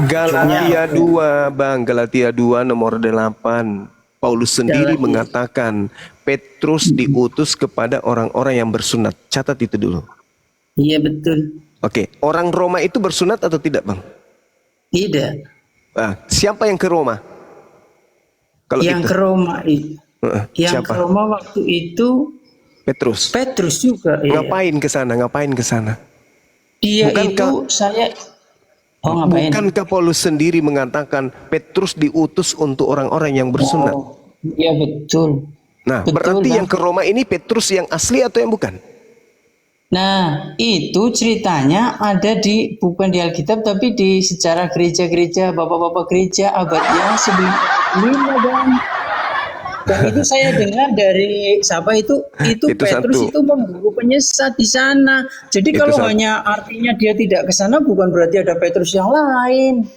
Galatia 2, Bang. Galatia 2 nomor 8. Paulus sendiri Galatia. mengatakan Petrus diutus kepada orang-orang yang bersunat. Catat itu dulu. Iya betul. Oke, orang Roma itu bersunat atau tidak, Bang? Tidak. Siapa yang ke Roma? Kalau Yang itu. ke Roma itu. Yang Siapa? ke Roma waktu itu Petrus. Petrus juga. Iya. Ngapain ke sana? Ngapain ke sana? Dia Bukankah- itu saya. Oh ngapain? Bukankah Paulus sendiri mengatakan Petrus diutus untuk orang-orang yang bersunat? Oh, iya betul. Nah, Betul, berarti Bang. yang ke Roma ini Petrus yang asli atau yang bukan? Nah, itu ceritanya ada bukan di Alkitab tapi di sejarah gereja-gereja, bapak-bapak gereja abad yang sebelum Bang. Dan itu saya dengar dari siapa itu Itu Petrus satu. itu memburu penyesat di sana. Jadi Itu kalau satu. hanya artinya dia tidak ke sana bukan berarti ada Petrus yang lain.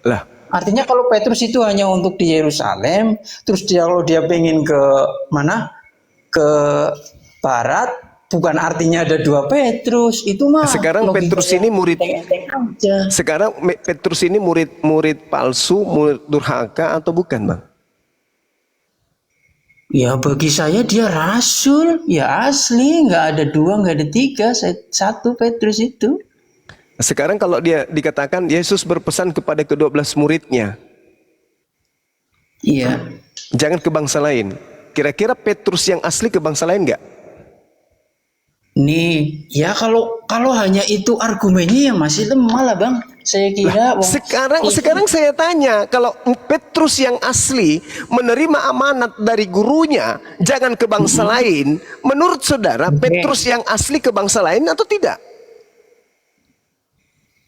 Lah, Artinya kalau Petrus itu hanya untuk di Yerusalem, terus kalau dia pengen ke mana? Ke barat, bukan artinya ada dua Petrus. Itu mah Sekarang logika Petrus yang ini murid- enteng-enteng aja. sekarang Petrus ini murid palsu, murid durhaka atau bukan, Bang? Ya bagi saya dia rasul, ya asli, nggak ada dua, nggak ada tiga, satu Petrus itu. Sekarang kalau dia dikatakan Yesus berpesan kepada ke-12 muridnya, Iya. jangan ke bangsa lain. Kira-kira Petrus yang asli ke bangsa lain nggak? Nih, ya kalau hanya itu argumennya ya masih lemah lah Bang. Saya kira Sekarang saya tanya, kalau Petrus yang asli menerima amanat dari gurunya, jangan ke bangsa lain. Menurut saudara, Petrus yang asli ke bangsa lain atau tidak?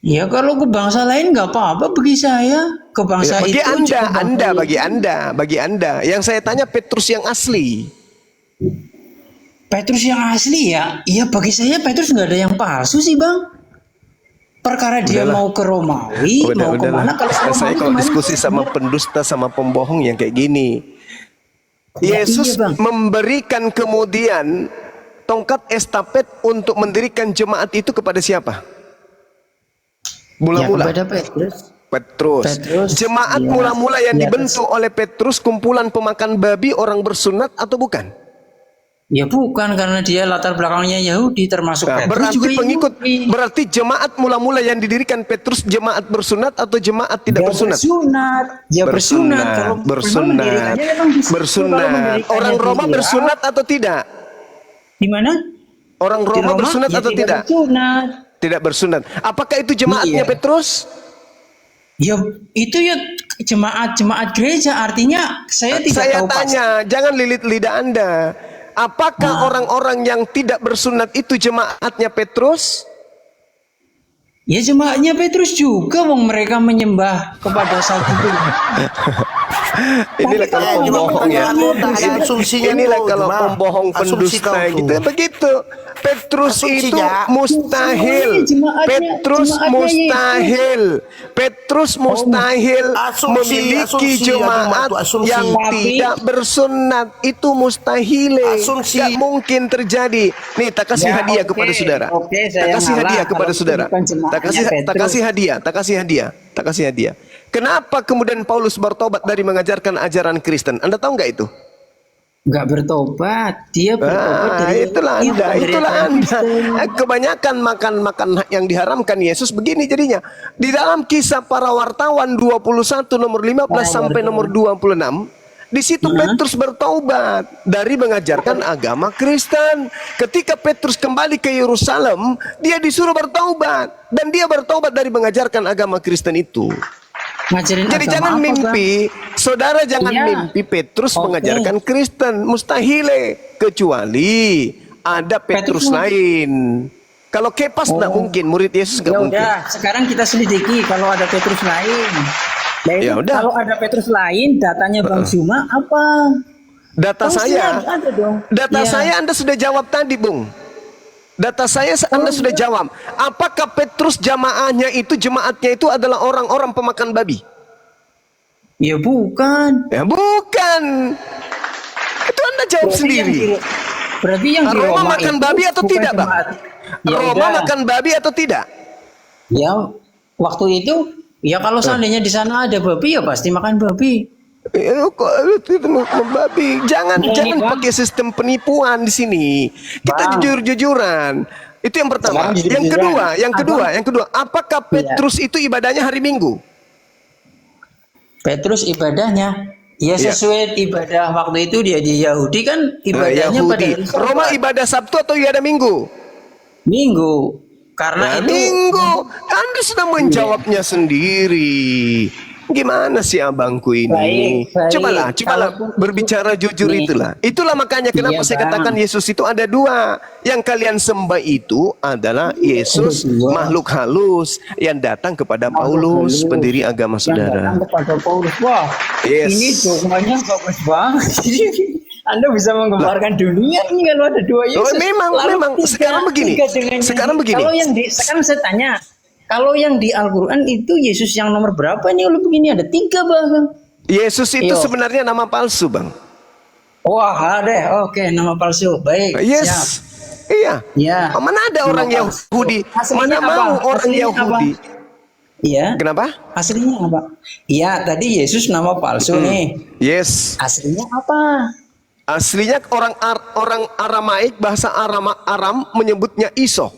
ya kalau ke bangsa lain nggak apa-apa bagi saya. Ke bangsa Bagi itu Anda, juga bagi Anda. Yang saya tanya Petrus yang asli. Petrus yang asli ya, iya bagi saya Petrus nggak ada yang palsu sih Bang. Perkara dia Udahlah. mau ke Romawi, mau kemana? Kalau Saya kalau kemarin diskusi sama pendusta, sama pembohong yang kayak gini. Ya, Yesus iya, Bang. memberikan kemudian tongkat estafet untuk mendirikan jemaat itu kepada siapa? ya Mula-mula. kepada Petrus. Petrus. Jemaat Iya. mula-mula yang Iya, dibentuk oleh Petrus kumpulan pemakan babi, orang bersunat atau bukan? Ya bukan, karena dia latar belakangnya Yahudi, termasuk Nah, Petrus berarti juga pengikut, Yahudi. berarti jemaat mula-mula yang didirikan Petrus jemaat bersunat atau jemaat tidak Dia bersunat? Dia bersunat. Kalau memang bersunat, mendirikannya memang di situ. Kalau bersunat. mendirikannya Orang Roma tidak, bersunat atau tidak? Di mana? Orang Di Roma bersunat ya atau tidak? Bersunat. Tidak bersunat. Apakah itu jemaatnya Iya. Petrus? Ya itu ya jemaat gereja, artinya saya tidak Saya tahu pasti. tanya, jangan lilit lidah Anda. Apakah orang-orang yang tidak bersunat itu jemaatnya Petrus? Ya jemaatnya Petrus juga, wong mereka menyembah kepada satu Tuhan. Inilah kalau pembohong ya. Inilah kalau pembohong pendusta gitu. Begitu. Petrus itu mustahil. Petrus mustahil. Petrus mustahil memiliki jemaat yang tidak bersunat. Itu mustahil. Gak mungkin terjadi. Nih, tak kasih Ya, hadiah oke, kepada saudara. oke, Tak saya kasih ngalah hadiah kepada kalau itu saudara. bukan jemaatnya Tak kasih hadiah. Tak kasih hadiah. Tak kasih hadiah. Kenapa kemudian Paulus bertobat dari mengajarkan ajaran Kristen? Anda tahu nggak itu? Nggak bertobat, dia bertobat dari Itulah Anda, itulah Anda. Kebanyakan makan yang diharamkan Yesus begini jadinya. Di dalam Kisah Para Wartawan 21 nomor 15 sampai nomor 26, di situ Petrus bertobat dari mengajarkan agama Kristen. Ketika Petrus kembali ke Yerusalem, dia disuruh bertobat dan dia bertobat dari mengajarkan agama Kristen itu. ngajarin Jadi agama jangan apa, mimpi, saudara jangan Iya. mimpi Petrus Oke. mengajarkan Kristen, mustahil, kecuali ada Petrus Petrus lain. Kalau Kepas tidak mungkin, murid Yesus Bang? nggak Ya mungkin. udah, sekarang kita selidiki kalau ada Petrus lain. Nah, itu Ya udah. kalau ada Petrus lain, datanya Bang Zuma apa? Data Pasti saya, ada dong. data Iya. saya Anda sudah jawab tadi, Bung. Data saya Anda sudah jawab. Apakah Petrus jamaahnya itu, jemaatnya itu adalah orang-orang pemakan babi? Ya bukan. Ya bukan. Itu Anda jawab sendiri. Berarti yang di Roma makan itu babi atau bukan tidak, Bang? jemaat. Ya Roma udah. makan babi atau tidak? Ya waktu itu ya kalau seandainya di sana ada babi ya pasti makan babi. Kok itu membabi? Jangan Ini, jangan Bang. pakai sistem penipuan di sini. Kita Bang. jujur-jujuran. Itu yang pertama. Sekarang Yang kedua, jujur-jujuran. yang kedua, apakah Iya. Petrus itu ibadahnya hari Minggu? Petrus ibadahnya ya Iya. sesuai ibadah waktu itu dia di Yahudi kan ibadahnya pada Yahudi. hari Sabat. Roma ibadah Sabtu atau ibadah Minggu? Minggu. Karena Nah, itu Minggu. Anda sudah menjawabnya sendiri. Gimana sih abangku ini? Baik. Cobalah Kalaupun berbicara jujur Nih. itulah. Itulah makanya kenapa Iya, saya Bang. katakan Yesus itu ada dua. Yang kalian sembah itu adalah Yesus Ada dua. makhluk halus yang datang kepada Paulus, halus. pendiri agama yang datang saudara. kepada Paulus. Wah, Yes. ini dokumennya bagus banget. Anda bisa menggemparkan dunia ini kalau ada dua Yesus. memang. Sekarang begini. Kalau yang sekarang saya tanya, kalau yang di Al-Quran itu Yesus yang nomor berapa nih? Kalau begini ada 3 bahkan. Yesus itu Iya. sebenarnya nama palsu, Bang. Wah, ada. Oke, nama palsu. Baik. Siap. Yes. Iya. Ya. Mana ada orang Nama palsu. Yahudi? Aslinya Mana apa? mau orang Aslinya Yahudi? Iya. Kenapa? Aslinya apa? Iya, tadi Yesus nama palsu nih. Yes. Aslinya apa? Aslinya orang Aramaik, bahasa Aram menyebutnya Iso.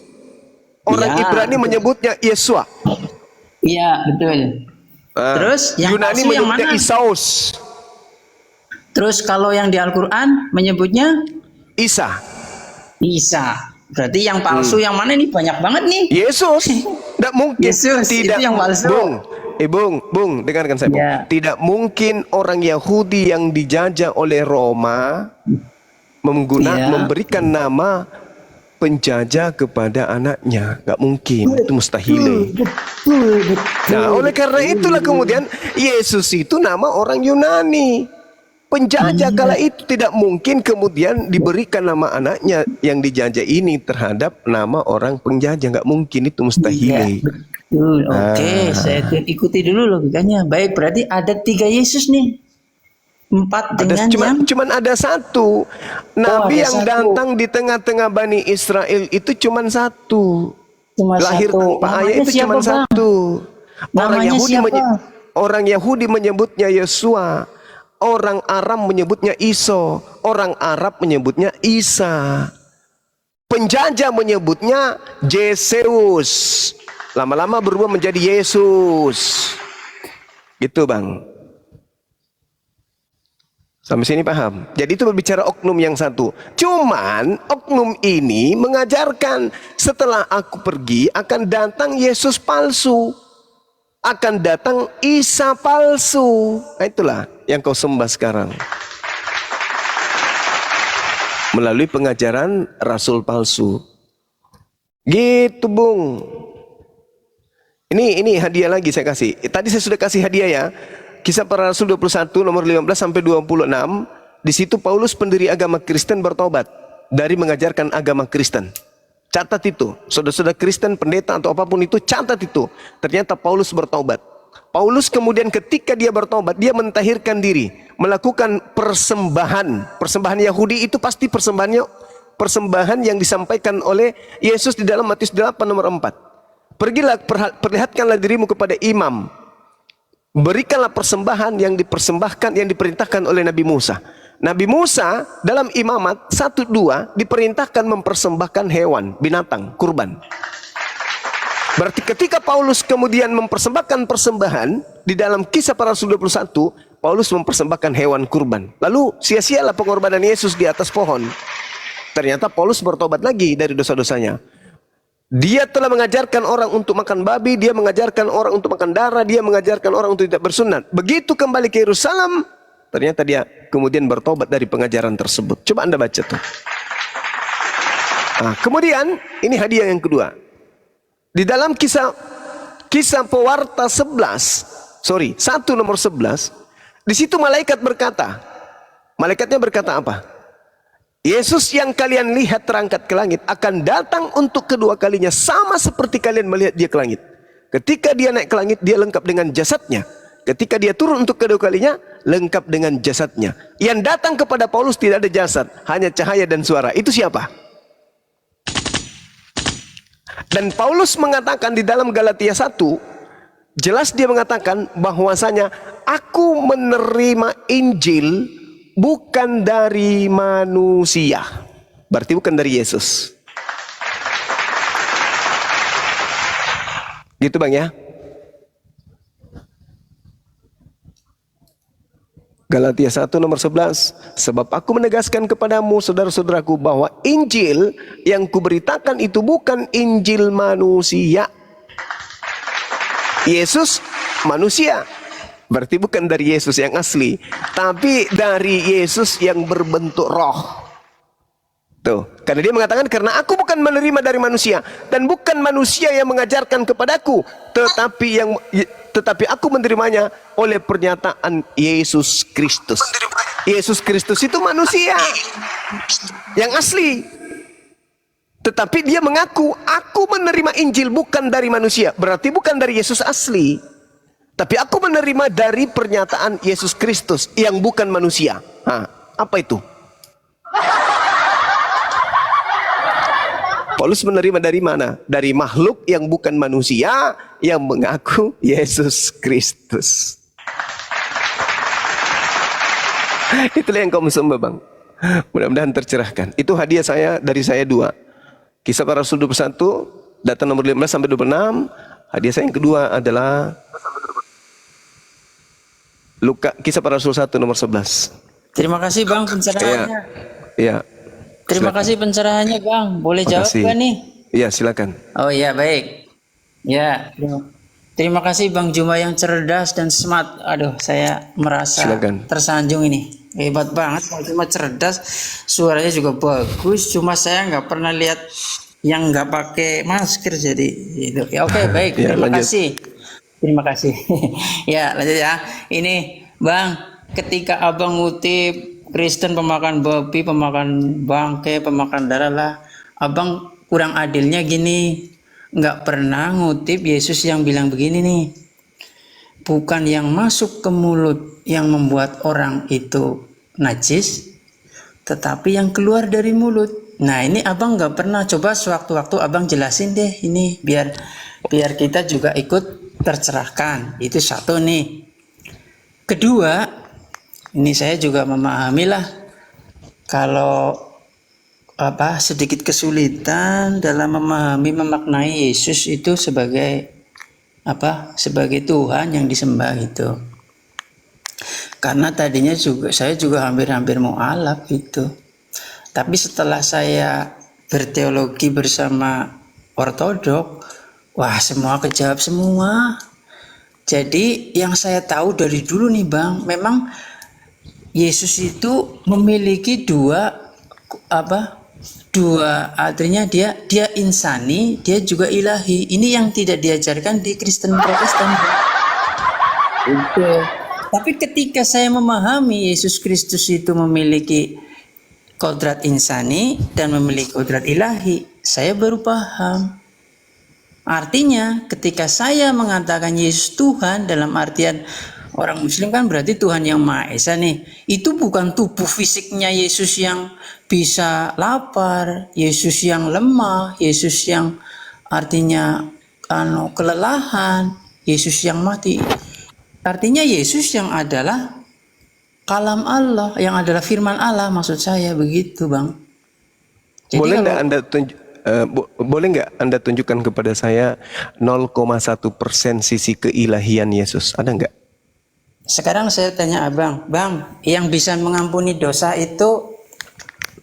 Orang Ya, Ibrani betul. menyebutnya Yesua. Iya, betul. Terus yang Yunani palsu yang menyebutnya mana? Isaus. Terus kalau yang di Al-Quran menyebutnya Isa. Isa. Berarti yang palsu yang mana nih? Banyak banget nih. Yesus. Tidak mungkin. Yesus, Tidak. itu yang palsu. Bung, dengarkan saya, Bung. Ya. Tidak mungkin orang Yahudi yang dijajah oleh Roma Ya. memberikan nama penjajah kepada anaknya. Nggak mungkin, itu mustahil. Nah, oleh karena itulah kemudian Yesus itu nama orang Yunani. Penjajah kala itu tidak mungkin kemudian diberikan nama anaknya yang dijajah ini terhadap nama orang penjajah. Nggak mungkin, itu mustahil. Betul. Oke, saya ikuti dulu logikanya. Baik, berarti ada 3 Yesus nih. 4 dengan yang Cuman ada satu nabi ada yang satu. datang di tengah-tengah Bani Israel itu cuman satu. cuma Lahir satu. tanpa ayah Namanya itu siapa, cuman Bang? satu. Orang Namanya Yahudi siapa? orang Yahudi menyebutnya Yesua. Orang Aram menyebutnya Iso. Orang Arab menyebutnya Isa. Penjajah menyebutnya Yesus. Lama-lama berubah menjadi Yesus. Gitu bang. Sampai sini paham? Jadi itu berbicara oknum yang satu. Cuman oknum ini mengajarkan setelah aku pergi akan datang Yesus palsu. Akan datang Isa palsu. Nah, itulah yang kau sembah sekarang. Melalui pengajaran Rasul palsu. Gitu Bung. Ini hadiah lagi saya kasih. Tadi saya sudah kasih hadiah ya. Kisah Para Rasul 21 nomor 15 sampai 26. Di situ Paulus pendiri agama Kristen bertobat dari mengajarkan agama Kristen. Catat itu. Saudara-saudara Kristen, pendeta atau apapun itu, catat itu. Ternyata Paulus bertobat. Paulus kemudian ketika dia bertobat, dia mentahirkan diri, melakukan persembahan. Persembahan Yahudi itu pasti persembahan yang disampaikan oleh Yesus di dalam Matius 8 nomor 4. Pergilah, perlihatkanlah dirimu kepada imam. Berikanlah persembahan yang dipersembahkan, yang diperintahkan oleh Nabi Musa. Nabi Musa dalam imamat 1-2 diperintahkan mempersembahkan hewan, binatang, kurban. Berarti ketika Paulus kemudian mempersembahkan persembahan di dalam Kisah Para Rasul 21, Paulus mempersembahkan hewan kurban. Lalu sia-sialah pengorbanan Yesus di atas pohon. Ternyata Paulus bertobat lagi dari dosa-dosanya. Dia telah mengajarkan orang untuk makan babi, dia mengajarkan orang untuk makan darah, dia mengajarkan orang untuk tidak bersunat. Begitu kembali ke Yerusalem, ternyata dia kemudian bertobat dari pengajaran tersebut. Coba Anda baca tuh. Nah, kemudian ini hadiah yang kedua. Di dalam kisah Pewarta 1 nomor 11, di situ malaikat berkata, malaikatnya berkata apa? Yesus yang kalian lihat terangkat ke langit akan datang untuk kedua kalinya sama seperti kalian melihat dia ke langit. Ketika dia naik ke langit, dia lengkap dengan jasadnya. Ketika dia turun untuk kedua kalinya, lengkap dengan jasadnya. Yang datang kepada Paulus tidak ada jasad, hanya cahaya dan suara. Itu siapa? Dan Paulus mengatakan di dalam Galatia 1, jelas dia mengatakan bahwasanya aku menerima Injil bukan dari manusia. Berarti bukan dari Yesus. Gitu Bang ya. Galatia 1 nomor 11. Sebab aku menegaskan kepadamu saudara-saudaraku bahwa Injil yang kuberitakan itu bukan Injil manusia. Yesus manusia. Berarti bukan dari Yesus yang asli, tapi dari Yesus yang berbentuk roh. Tuh, karena dia mengatakan karena aku bukan menerima dari manusia dan bukan manusia yang mengajarkan kepadaku, tetapi aku menerimanya oleh pernyataan Yesus Kristus. Yesus Kristus itu manusia yang asli. Tetapi dia mengaku, aku menerima Injil bukan dari manusia. Berarti bukan dari Yesus asli. Tapi aku menerima dari pernyataan Yesus Kristus yang bukan manusia. Nah, apa itu? Paulus menerima dari mana? Dari makhluk yang bukan manusia yang mengaku Yesus Kristus. Itulah yang kamu sembah Bang. Mudah-mudahan tercerahkan. Itu hadiah saya dari saya 2. Kisah Para Rasul 21, data nomor 15 sampai 26. Hadiah saya yang kedua adalah Kisah Para Rasul 1 nomor 11. Terima kasih Bang pencerahannya. Iya. Terima kasih pencerahannya Bang. Boleh jawab gak nih? Iya silakan. Oh iya baik. Ya terima kasih Bang Juma yang cerdas dan smart. Aduh saya merasa tersanjung ini. Hebat banget Bang Juma, cerdas. Suaranya juga bagus. Cuma saya nggak pernah lihat yang nggak pakai masker jadi itu. Ya oke baik. Terima kasih. Terima kasih. Ya lanjut ya. Ini Bang, ketika Abang ngutip Kristen pemakan babi, pemakan bangkai, pemakan darah lah, Abang kurang adilnya gini, nggak pernah ngutip Yesus yang bilang begini nih, bukan yang masuk ke mulut yang membuat orang itu najis, tetapi yang keluar dari mulut. Nah ini Abang nggak pernah. Coba sewaktu-waktu Abang jelasin deh ini biar kita juga ikut tercerahkan. Itu satu nih. Kedua, ini saya juga memahami lah kalau sedikit kesulitan dalam memahami memaknai Yesus itu sebagai sebagai Tuhan yang disembah itu. Karena tadinya saya juga hampir-hampir mau alaf itu. Tapi setelah saya berteologi bersama ortodok, wah semua kejawab semua. Jadi yang saya tahu dari dulu nih Bang, memang Yesus itu memiliki dua artinya dia insani, dia juga ilahi. Ini yang tidak diajarkan di Kristen Protestan. Itu. Tapi ketika saya memahami Yesus Kristus itu memiliki kodrat insani dan memiliki kodrat ilahi, saya baru paham. Artinya ketika saya mengatakan Yesus Tuhan, dalam artian orang Muslim kan berarti Tuhan yang Maha Esa nih. Itu bukan tubuh fisiknya Yesus yang bisa lapar, Yesus yang lemah, Yesus yang artinya kelelahan, Yesus yang mati. Artinya Yesus yang adalah kalam Allah, yang adalah firman Allah, maksud saya begitu Bang. Jadi boleh nggak Anda tunjukkan kepada saya 0,1% sisi keilahian Yesus? Ada nggak? Sekarang saya tanya Abang, Bang, yang bisa mengampuni dosa itu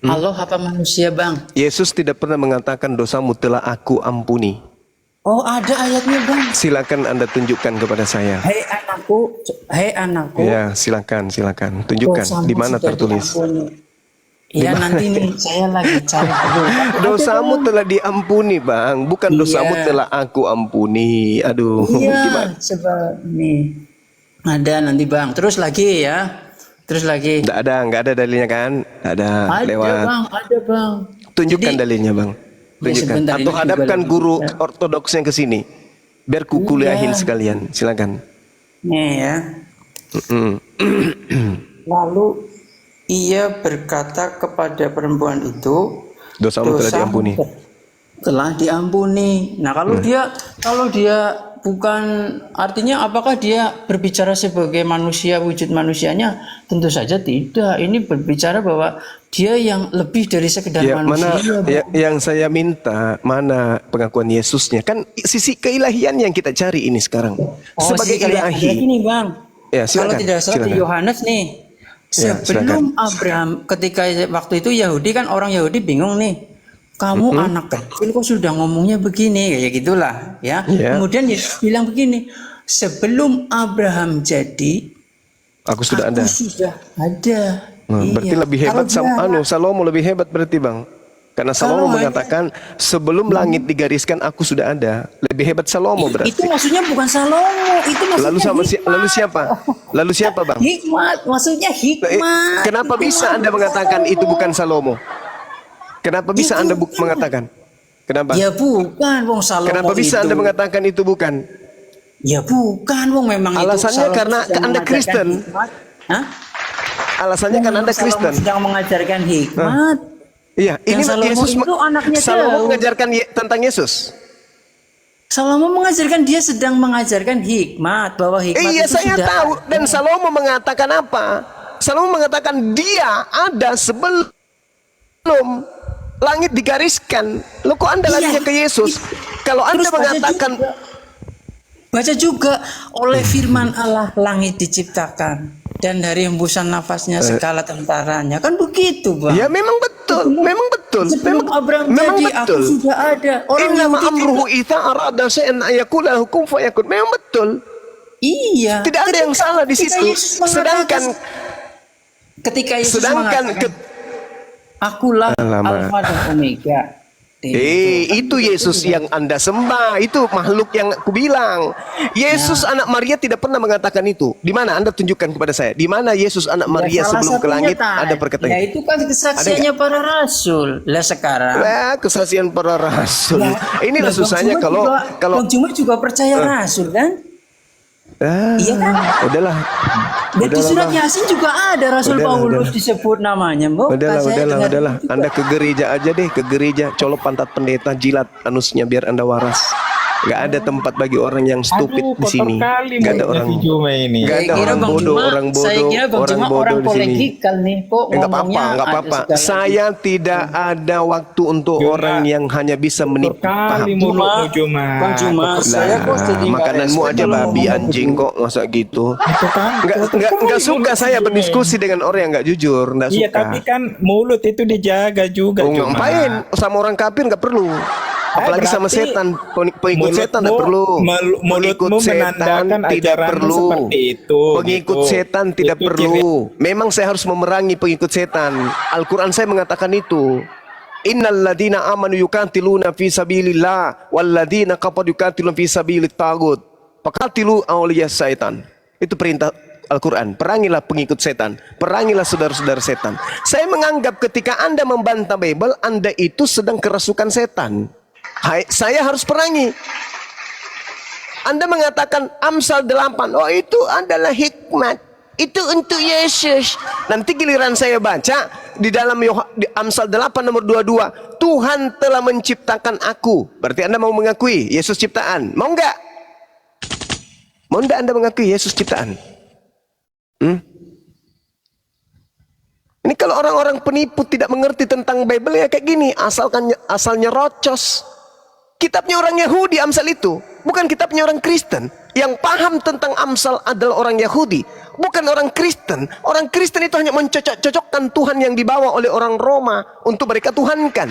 Allah apa manusia Bang? Yesus tidak pernah mengatakan dosamu telah aku ampuni. Oh ada ayatnya Bang. Silakan Anda tunjukkan kepada saya. Hei anakku. Ya silakan tunjukkan di mana tertulis. Iya nanti nih saya lagi cari dulu. Dosamu telah diampuni Bang, bukan dosamu telah aku ampuni. Aduh, iya, coba nih. Ada nanti Bang. Terus lagi ya. Nggak ada dalilnya kan? Ada lewat. Ada Bang. Tunjukkan dalilnya Bang. Tunjukkan. Atau hadapkan guru ortodoksnya ke sini. Biar ku kuliahin sekalian. Silakan. Nih ya. Lalu ia berkata kepada perempuan itu, dosamu telah diampuni. Telah diampuni. Nah, kalau dia bukan, artinya apakah dia berbicara sebagai manusia, wujud manusianya? Tentu saja tidak. Ini berbicara bahwa dia yang lebih dari sekedar manusia. Yang saya minta mana pengakuan Yesusnya? Kan sisi keilahian yang kita cari ini sekarang. Sebagai ilahi. Ini Bang. Ya, silakan, kalau tidak salah di Yohanes nih. Sebelum Abraham, ketika waktu itu Yahudi kan, orang Yahudi bingung nih. Kamu anak kecil kok sudah ngomongnya begini, kayak gitulah ya. Kemudian Yesus bilang begini, sebelum Abraham jadi, aku sudah ada. Berarti lebih hebat Salomo lebih hebat berarti Bang. Karena Salomo mengatakan sebelum langit digariskan aku sudah ada. Lebih hebat Salomo berarti. Itu maksudnya bukan Salomo, itu maksudnya Lalu siapa Bang? Hikmat, maksudnya hikmat. Kenapa bisa Anda mengatakan itu bukan Salomo? Kenapa bisa Anda mengatakan? Kenapa? Ya bukan wong Salomo. Kenapa bisa Anda mengatakan itu bukan? Ya bukan wong, memang alasannya itu karena Anda Kristen. Hah? Alasannya kan Anda Kristen. Salomo sedang mengajarkan hikmat. Iya, ini Yesus itu anaknya Salomo mengajarkan tentang Yesus. Salomo mengajarkan, dia sedang mengajarkan hikmat, bahwa hikmat iya, itu saya tahu. Dan Salomo mengatakan apa? Salomo mengatakan dia ada sebelum langit digariskan. Loh, kok Anda larinya ke Yesus? Kalau Anda mengatakan baca juga oleh firman Allah langit diciptakan dan dari hembusan nafasnya segala tentaranya, kan begitu Bang. Ya memang betul. Sebelum Abraham jadi aku sudah ada. Innama amruhu idza arada shay'an ayaqula hukum fayakun. Memang betul. Iya. Tidak ada yang salah di situ. Sedangkan ketika Yesus mengatakan akulah Alfa dan Omega. Itu Yesus yang Anda sembah, itu makhluk yang aku bilang. Yesus anak Maria tidak pernah mengatakan itu. Di mana Anda tunjukkan kepada saya? Di mana Yesus anak Maria sebelum ke langit ada perkataan? Ya itu kan kesaksiannya para rasul. Lah sekarang. Kesaksian para rasul. Inilah susahnya kalau Bang Juma juga percaya rasul kan? Iya kan? Udahlah. Dan di surat Yasin juga ada Rasul Paulus disebut namanya, Mbok. Udahlah. Anda ke gereja aja deh, ke gereja, colok pantat pendeta, jilat anusnya biar Anda waras. Nggak ada tempat bagi orang yang stupid Aduh, di sini. kotor kali Nggak ada mulutnya orang. si Juma ini. Nggak ada orang bodoh, orang bodoh, Saya kira Bang orang Juma bodoh orang di sini. kolegikal nih, kok Enggak apa-apa, ngomongnya enggak ada apa-apa. segala Saya tidak ada waktu untuk Juma, orang yang hanya bisa menipu. Kotor kali Paham? mulutmu Juma. Bang Juma, saya kok jadi nggak Makananmu respect aja kalau babi ngomong anjing kok, masa gitu. Itu kan. Enggak suka saya berdiskusi dengan orang yang enggak jujur, enggak Iya, suka. tapi kan mulut itu dijaga juga, Oh, Juma. ngapain sama orang kafir enggak perlu. Apalagi sama berarti setan, pengikut setan enggak perlu. Pengikut mulutmu setan menandakan tidak ajaranmu perlu. seperti itu. Pengikut gitu. setan tidak Itu perlu. Memang saya harus memerangi pengikut setan. Al-Quran saya mengatakan itu. Innal ladina amanu yuqatiluna fi sabilillah wal ladina kafaru yuqatiluna fi sabilit tagut. Faqatilu awliya syaitan. Itu perintah Al-Quran. Perangilah pengikut setan. Perangilah saudara-saudara setan. Saya menganggap ketika Anda membantah Bible, Anda itu sedang kerasukan setan. Hai, saya harus perangi. Anda mengatakan Amsal 8. Oh, itu adalah hikmat. Itu untuk Yesus. Nanti giliran saya baca di dalam di Amsal 8 nomor 22. Tuhan telah menciptakan aku. Berarti Anda mau mengakui Yesus ciptaan? Mau enggak? Mau enggak Anda mengakui Yesus ciptaan? Ini kalau orang-orang penipu tidak mengerti tentang Bible ya kayak gini. Asalnya rocos. Kitabnya orang Yahudi Amsal itu, bukan kitabnya orang Kristen. Yang paham tentang Amsal adalah orang Yahudi, bukan orang Kristen. Orang Kristen itu hanya mencocok-cocokkan Tuhan yang dibawa oleh orang Roma untuk mereka tuhankan.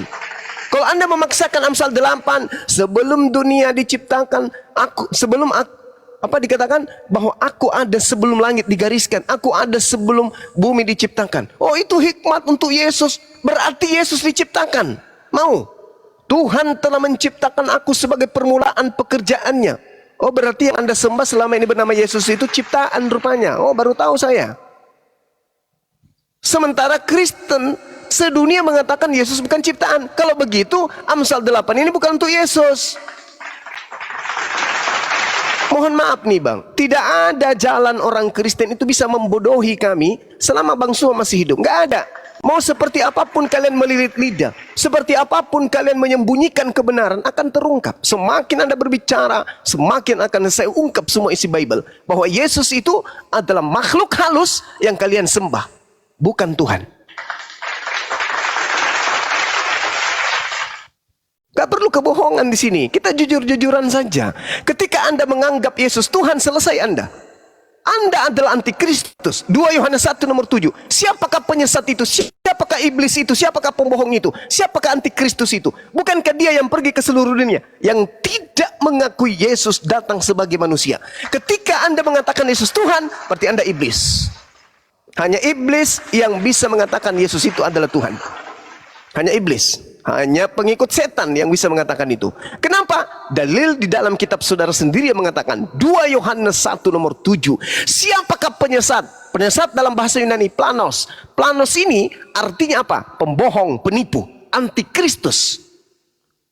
Kalau Anda memaksakan Amsal 8, sebelum dunia diciptakan, apa dikatakan bahwa aku ada sebelum langit digariskan, aku ada sebelum bumi diciptakan. Oh, itu hikmat untuk Yesus. Berarti Yesus diciptakan. Mau? Tuhan telah menciptakan aku sebagai permulaan pekerjaannya. Oh, berarti yang Anda sembah selama ini bernama Yesus itu ciptaan rupanya. Oh, baru tahu saya. Sementara Kristen sedunia mengatakan Yesus bukan ciptaan. Kalau begitu, Amsal 8 ini bukan untuk Yesus. Mohon maaf nih Bang, tidak ada jalan orang Kristen itu bisa membodohi kami selama Bang Suma masih hidup. Nggak ada. Mau seperti apapun kalian melilit lidah, seperti apapun kalian menyembunyikan kebenaran akan terungkap. Semakin Anda berbicara, semakin akan saya ungkap semua isi Bible. Bahwa Yesus itu adalah makhluk halus yang kalian sembah, bukan Tuhan. Gak perlu kebohongan di sini. Kita jujur-jujuran saja. Ketika Anda menganggap Yesus Tuhan, selesai Anda. Anda adalah antikristus. 2 Yohanes 1 nomor 7. Siapakah penyesat itu? Siapakah iblis itu? Siapakah pembohong itu? Siapakah antikristus itu? Bukankah dia yang pergi ke seluruh dunia, yang tidak mengakui Yesus datang sebagai manusia? Ketika Anda mengatakan Yesus Tuhan, berarti Anda iblis. Hanya iblis yang bisa mengatakan Yesus itu adalah Tuhan. Hanya iblis. Hanya pengikut setan yang bisa mengatakan itu. Kenapa? Dalil di dalam kitab saudara sendiri yang mengatakan 2 Yohanes 1 nomor 7. Siapakah penyesat? Penyesat dalam bahasa Yunani planos. Planos ini artinya apa? Pembohong, penipu, antikristus.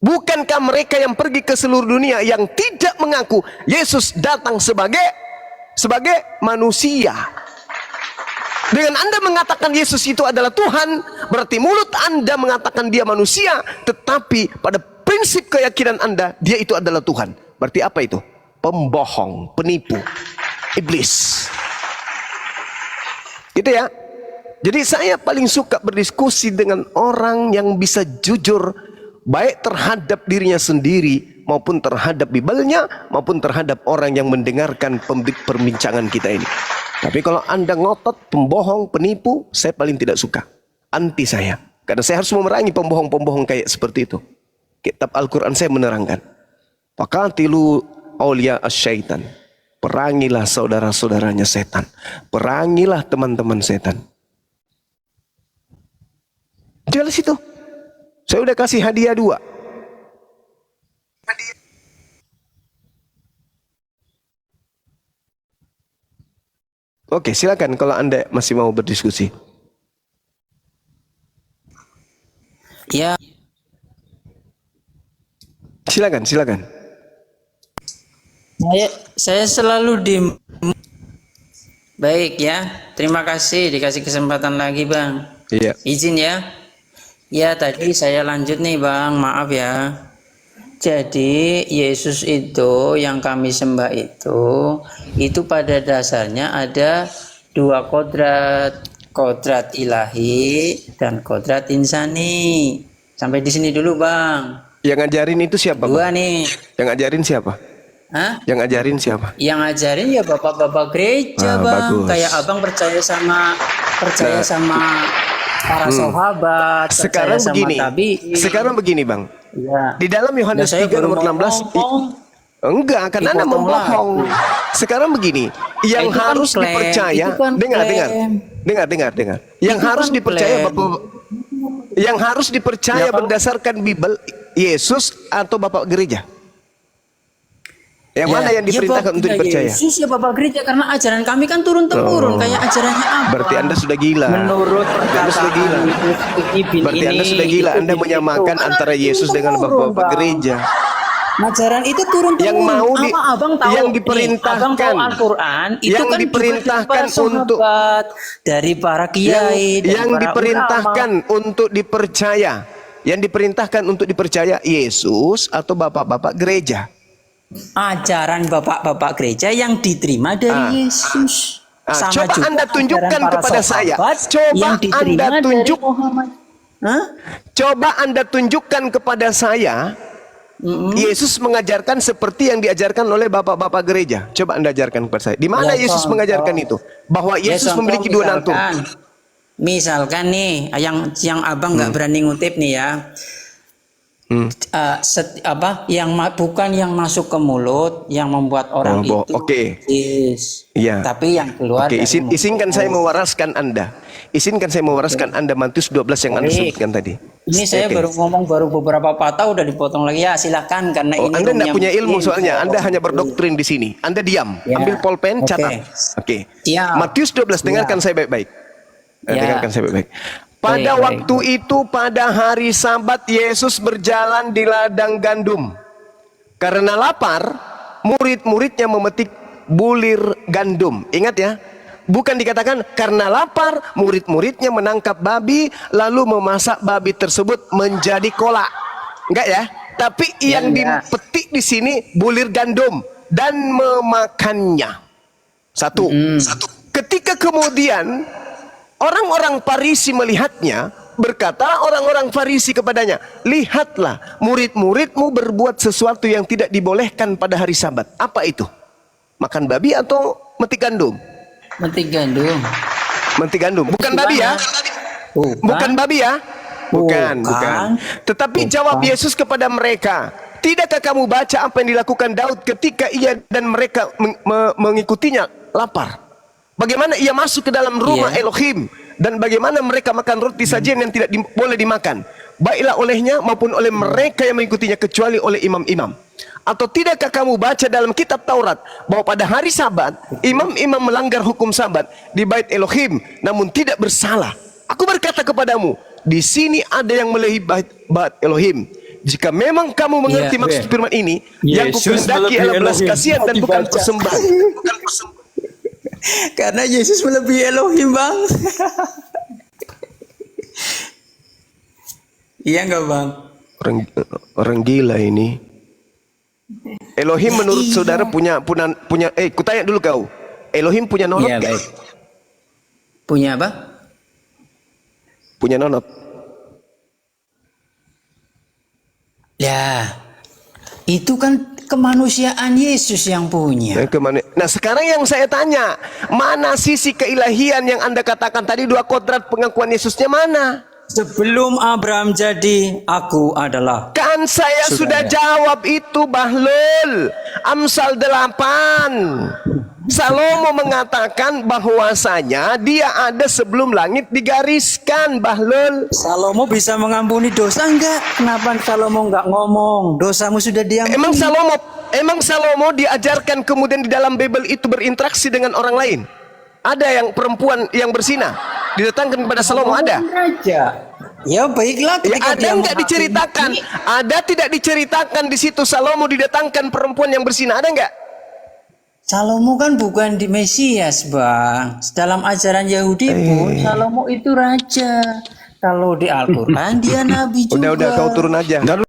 Bukankah mereka yang pergi ke seluruh dunia yang tidak mengaku Yesus datang sebagai manusia? Dengan Anda mengatakan Yesus itu adalah Tuhan, berarti mulut Anda mengatakan dia manusia, tetapi pada prinsip keyakinan Anda, dia itu adalah Tuhan. Berarti apa itu? Pembohong, penipu, iblis. Gitu ya. Jadi saya paling suka berdiskusi dengan orang yang bisa jujur, baik terhadap dirinya sendiri, maupun terhadap Bible-nya, maupun terhadap orang yang mendengarkan perbincangan kita ini. Tapi kalau Anda ngotot, pembohong, penipu, saya paling tidak suka. Anti saya. Karena saya harus memerangi pembohong-pembohong kayak seperti itu. Kitab Al-Quran saya menerangkan. Faqatilu awliya asyaitan. Perangilah saudara-saudaranya setan. Perangilah teman-teman setan. Jelas itu. Saya udah kasih hadiah 2. Oke, silakan kalau Anda masih mau berdiskusi. Ya, Silakan. saya selalu baik ya. Terima kasih dikasih kesempatan lagi Bang. Iya. Izin ya. Ya tadi saya lanjut nih Bang, maaf ya. Jadi Yesus itu yang kami sembah itu pada dasarnya ada dua kodrat ilahi dan kodrat insani. Sampai di sini dulu, Bang. Yang ngajarin itu siapa, Dua Bang? nih. Yang ngajarin siapa? Hah? Yang ngajarin siapa? Yang ngajarin ya bapak-bapak gereja, Bang. Bagus. Kayak Abang percaya sama para sahabat, Sekarang percaya sama begini. tabi'in. Sekarang begini, Bang. Ya. Di dalam Yohanes Nah, saya 3 baru nomor mau 16 ngomong. enggak, karena Anda Dipotong membohong. Sekarang begini, yang Itu kan harus klaim, dipercaya, itu kan dengar. klaim. Yang Itu harus kan dipercaya klaim. Bapak, yang harus dipercaya Ya, kalau- berdasarkan Bible, Yesus atau Bapak gereja? Yang mana yang diperintahkan untuk dipercaya? Yesus ya Bapak gereja, karena ajaran kami kan turun-temurun kayak ajarannya Abang. Berarti Anda sudah gila. Menurut Anda sudah gila. Ibn Berarti ini, Anda sudah gila. itu Anda Ibn menyamakan itu. antara Kan Yesus dengan turun-temurun, Bapak Bang. gereja. Ajaran itu turun-temurun. Yang mau Apa Abang tahu? yang nih, diperintahkan, Abang tahu Al-Quran itu yang kan diperintahkan dari para untuk sahabat, dari para kiai, dari yang para diperintahkan ulama. untuk dipercaya, yang diperintahkan untuk dipercaya Yesus atau bapak-bapak gereja. Ajaran bapak-bapak gereja yang diterima dari Yesus. Sama Coba juga Anda tunjukkan ajaran para kepada saya. sahabat Coba yang diterima Anda dari tunjuk. Muhammad. Hah? Coba Anda tunjukkan kepada saya. Yesus mengajarkan seperti yang diajarkan oleh bapak-bapak gereja. Coba Anda ajarkan kepada saya. Di mana Ya, Yesus contoh. mengajarkan itu? Bahwa Ya, Yesus contoh memiliki dua nantung. Misalkan nih, yang abang nggak berani ngutip nih ya. Bukan yang masuk ke mulut yang membuat orang itu Oke. Iya. Tapi yang keluar Oke, dari mulut. izinkan saya mewaraskan Anda. Izinkan saya mewaraskan Anda Matius 12 yang Anda Baik. sebutkan tadi. Ini saya Oke. baru ngomong beberapa patah udah dipotong lagi ya, silakan karena ini Anda tidak room punya yang ilmu penting. soalnya. Anda hanya berdoktrin di sini. Anda diam. Ya. Ambil pulpen, Oke. catat. Oke. Siap. Matius 12, dengarkan saya baik-baik. Ya. Dengarkan saya baik-baik. Pada Baik, waktu itu, pada hari Sabat, Yesus berjalan di ladang gandum. Karena lapar, murid-muridnya memetik bulir gandum. Ingat ya. Bukan dikatakan karena lapar, murid-muridnya menangkap babi, lalu memasak babi tersebut menjadi kolak. Enggak ya? Tapi yang dipetik di sini bulir gandum dan memakannya. Satu. Ketika kemudian orang-orang Farisi melihatnya, berkata orang-orang Farisi kepadanya, lihatlah murid-muridmu berbuat sesuatu yang tidak dibolehkan pada hari Sabat. Apa itu? Makan babi atau metik gandum? Metik gandum. Metik gandum. Bukan babi ya? Bukan babi ya? Bukan. Tetapi jawab Yesus kepada mereka, tidakkah kamu baca apa yang dilakukan Daud ketika ia dan mereka mengikutinya lapar? Bagaimana ia masuk ke dalam rumah Elohim dan bagaimana mereka makan roti sajian yang tidak boleh dimakan, baiklah olehnya maupun oleh mereka yang mengikutinya, kecuali oleh imam-imam. Atau tidakkah kamu baca dalam kitab Taurat bahwa pada hari Sabat imam-imam melanggar hukum Sabat di bait Elohim namun tidak bersalah? Aku berkata kepadamu, di sini ada yang melebihi bait Elohim. Jika memang kamu mengerti maksud firman ini, yang kukehendaki adalah belas kasihan dan bukan persembahan. Karena Yesus melebihi Elohim, Bang. Iya nggak, Bang? Orang gila ini. Elohim menurut saudara punya kutanya dulu kau. Elohim punya nonot Iya, gak? baik. Punya apa? Punya nonot. Ya, itu kan kemanusiaan Yesus yang punya. Nah sekarang yang saya tanya, mana sisi keilahian yang Anda katakan tadi, dua kodrat pengakuan Yesusnya mana? Sebelum Abraham jadi, aku adalah. Kan saya sudah jawab itu, Bahlul. Amsal 8. Salomo mengatakan bahwasanya dia ada sebelum langit digariskan, Bahlul. Salomo bisa mengampuni dosa enggak? Kenapa Salomo enggak ngomong? Dosamu sudah diampuni. Emang Salomo diajarkan kemudian di dalam Bible itu berinteraksi dengan orang lain? Ada yang perempuan yang berzina didatangkan kepada Salomo, ada? Raja. Ya baiklah, ketika ada nggak diceritakan? Ada tidak diceritakan di situ Salomo didatangkan perempuan yang berzina, ada nggak? Salomo kan bukan di Mesias, Bang. Dalam ajaran Yahudi pun Salomo itu raja. Kalau di Al-Quran dia nabi juga. Udah kau turun aja.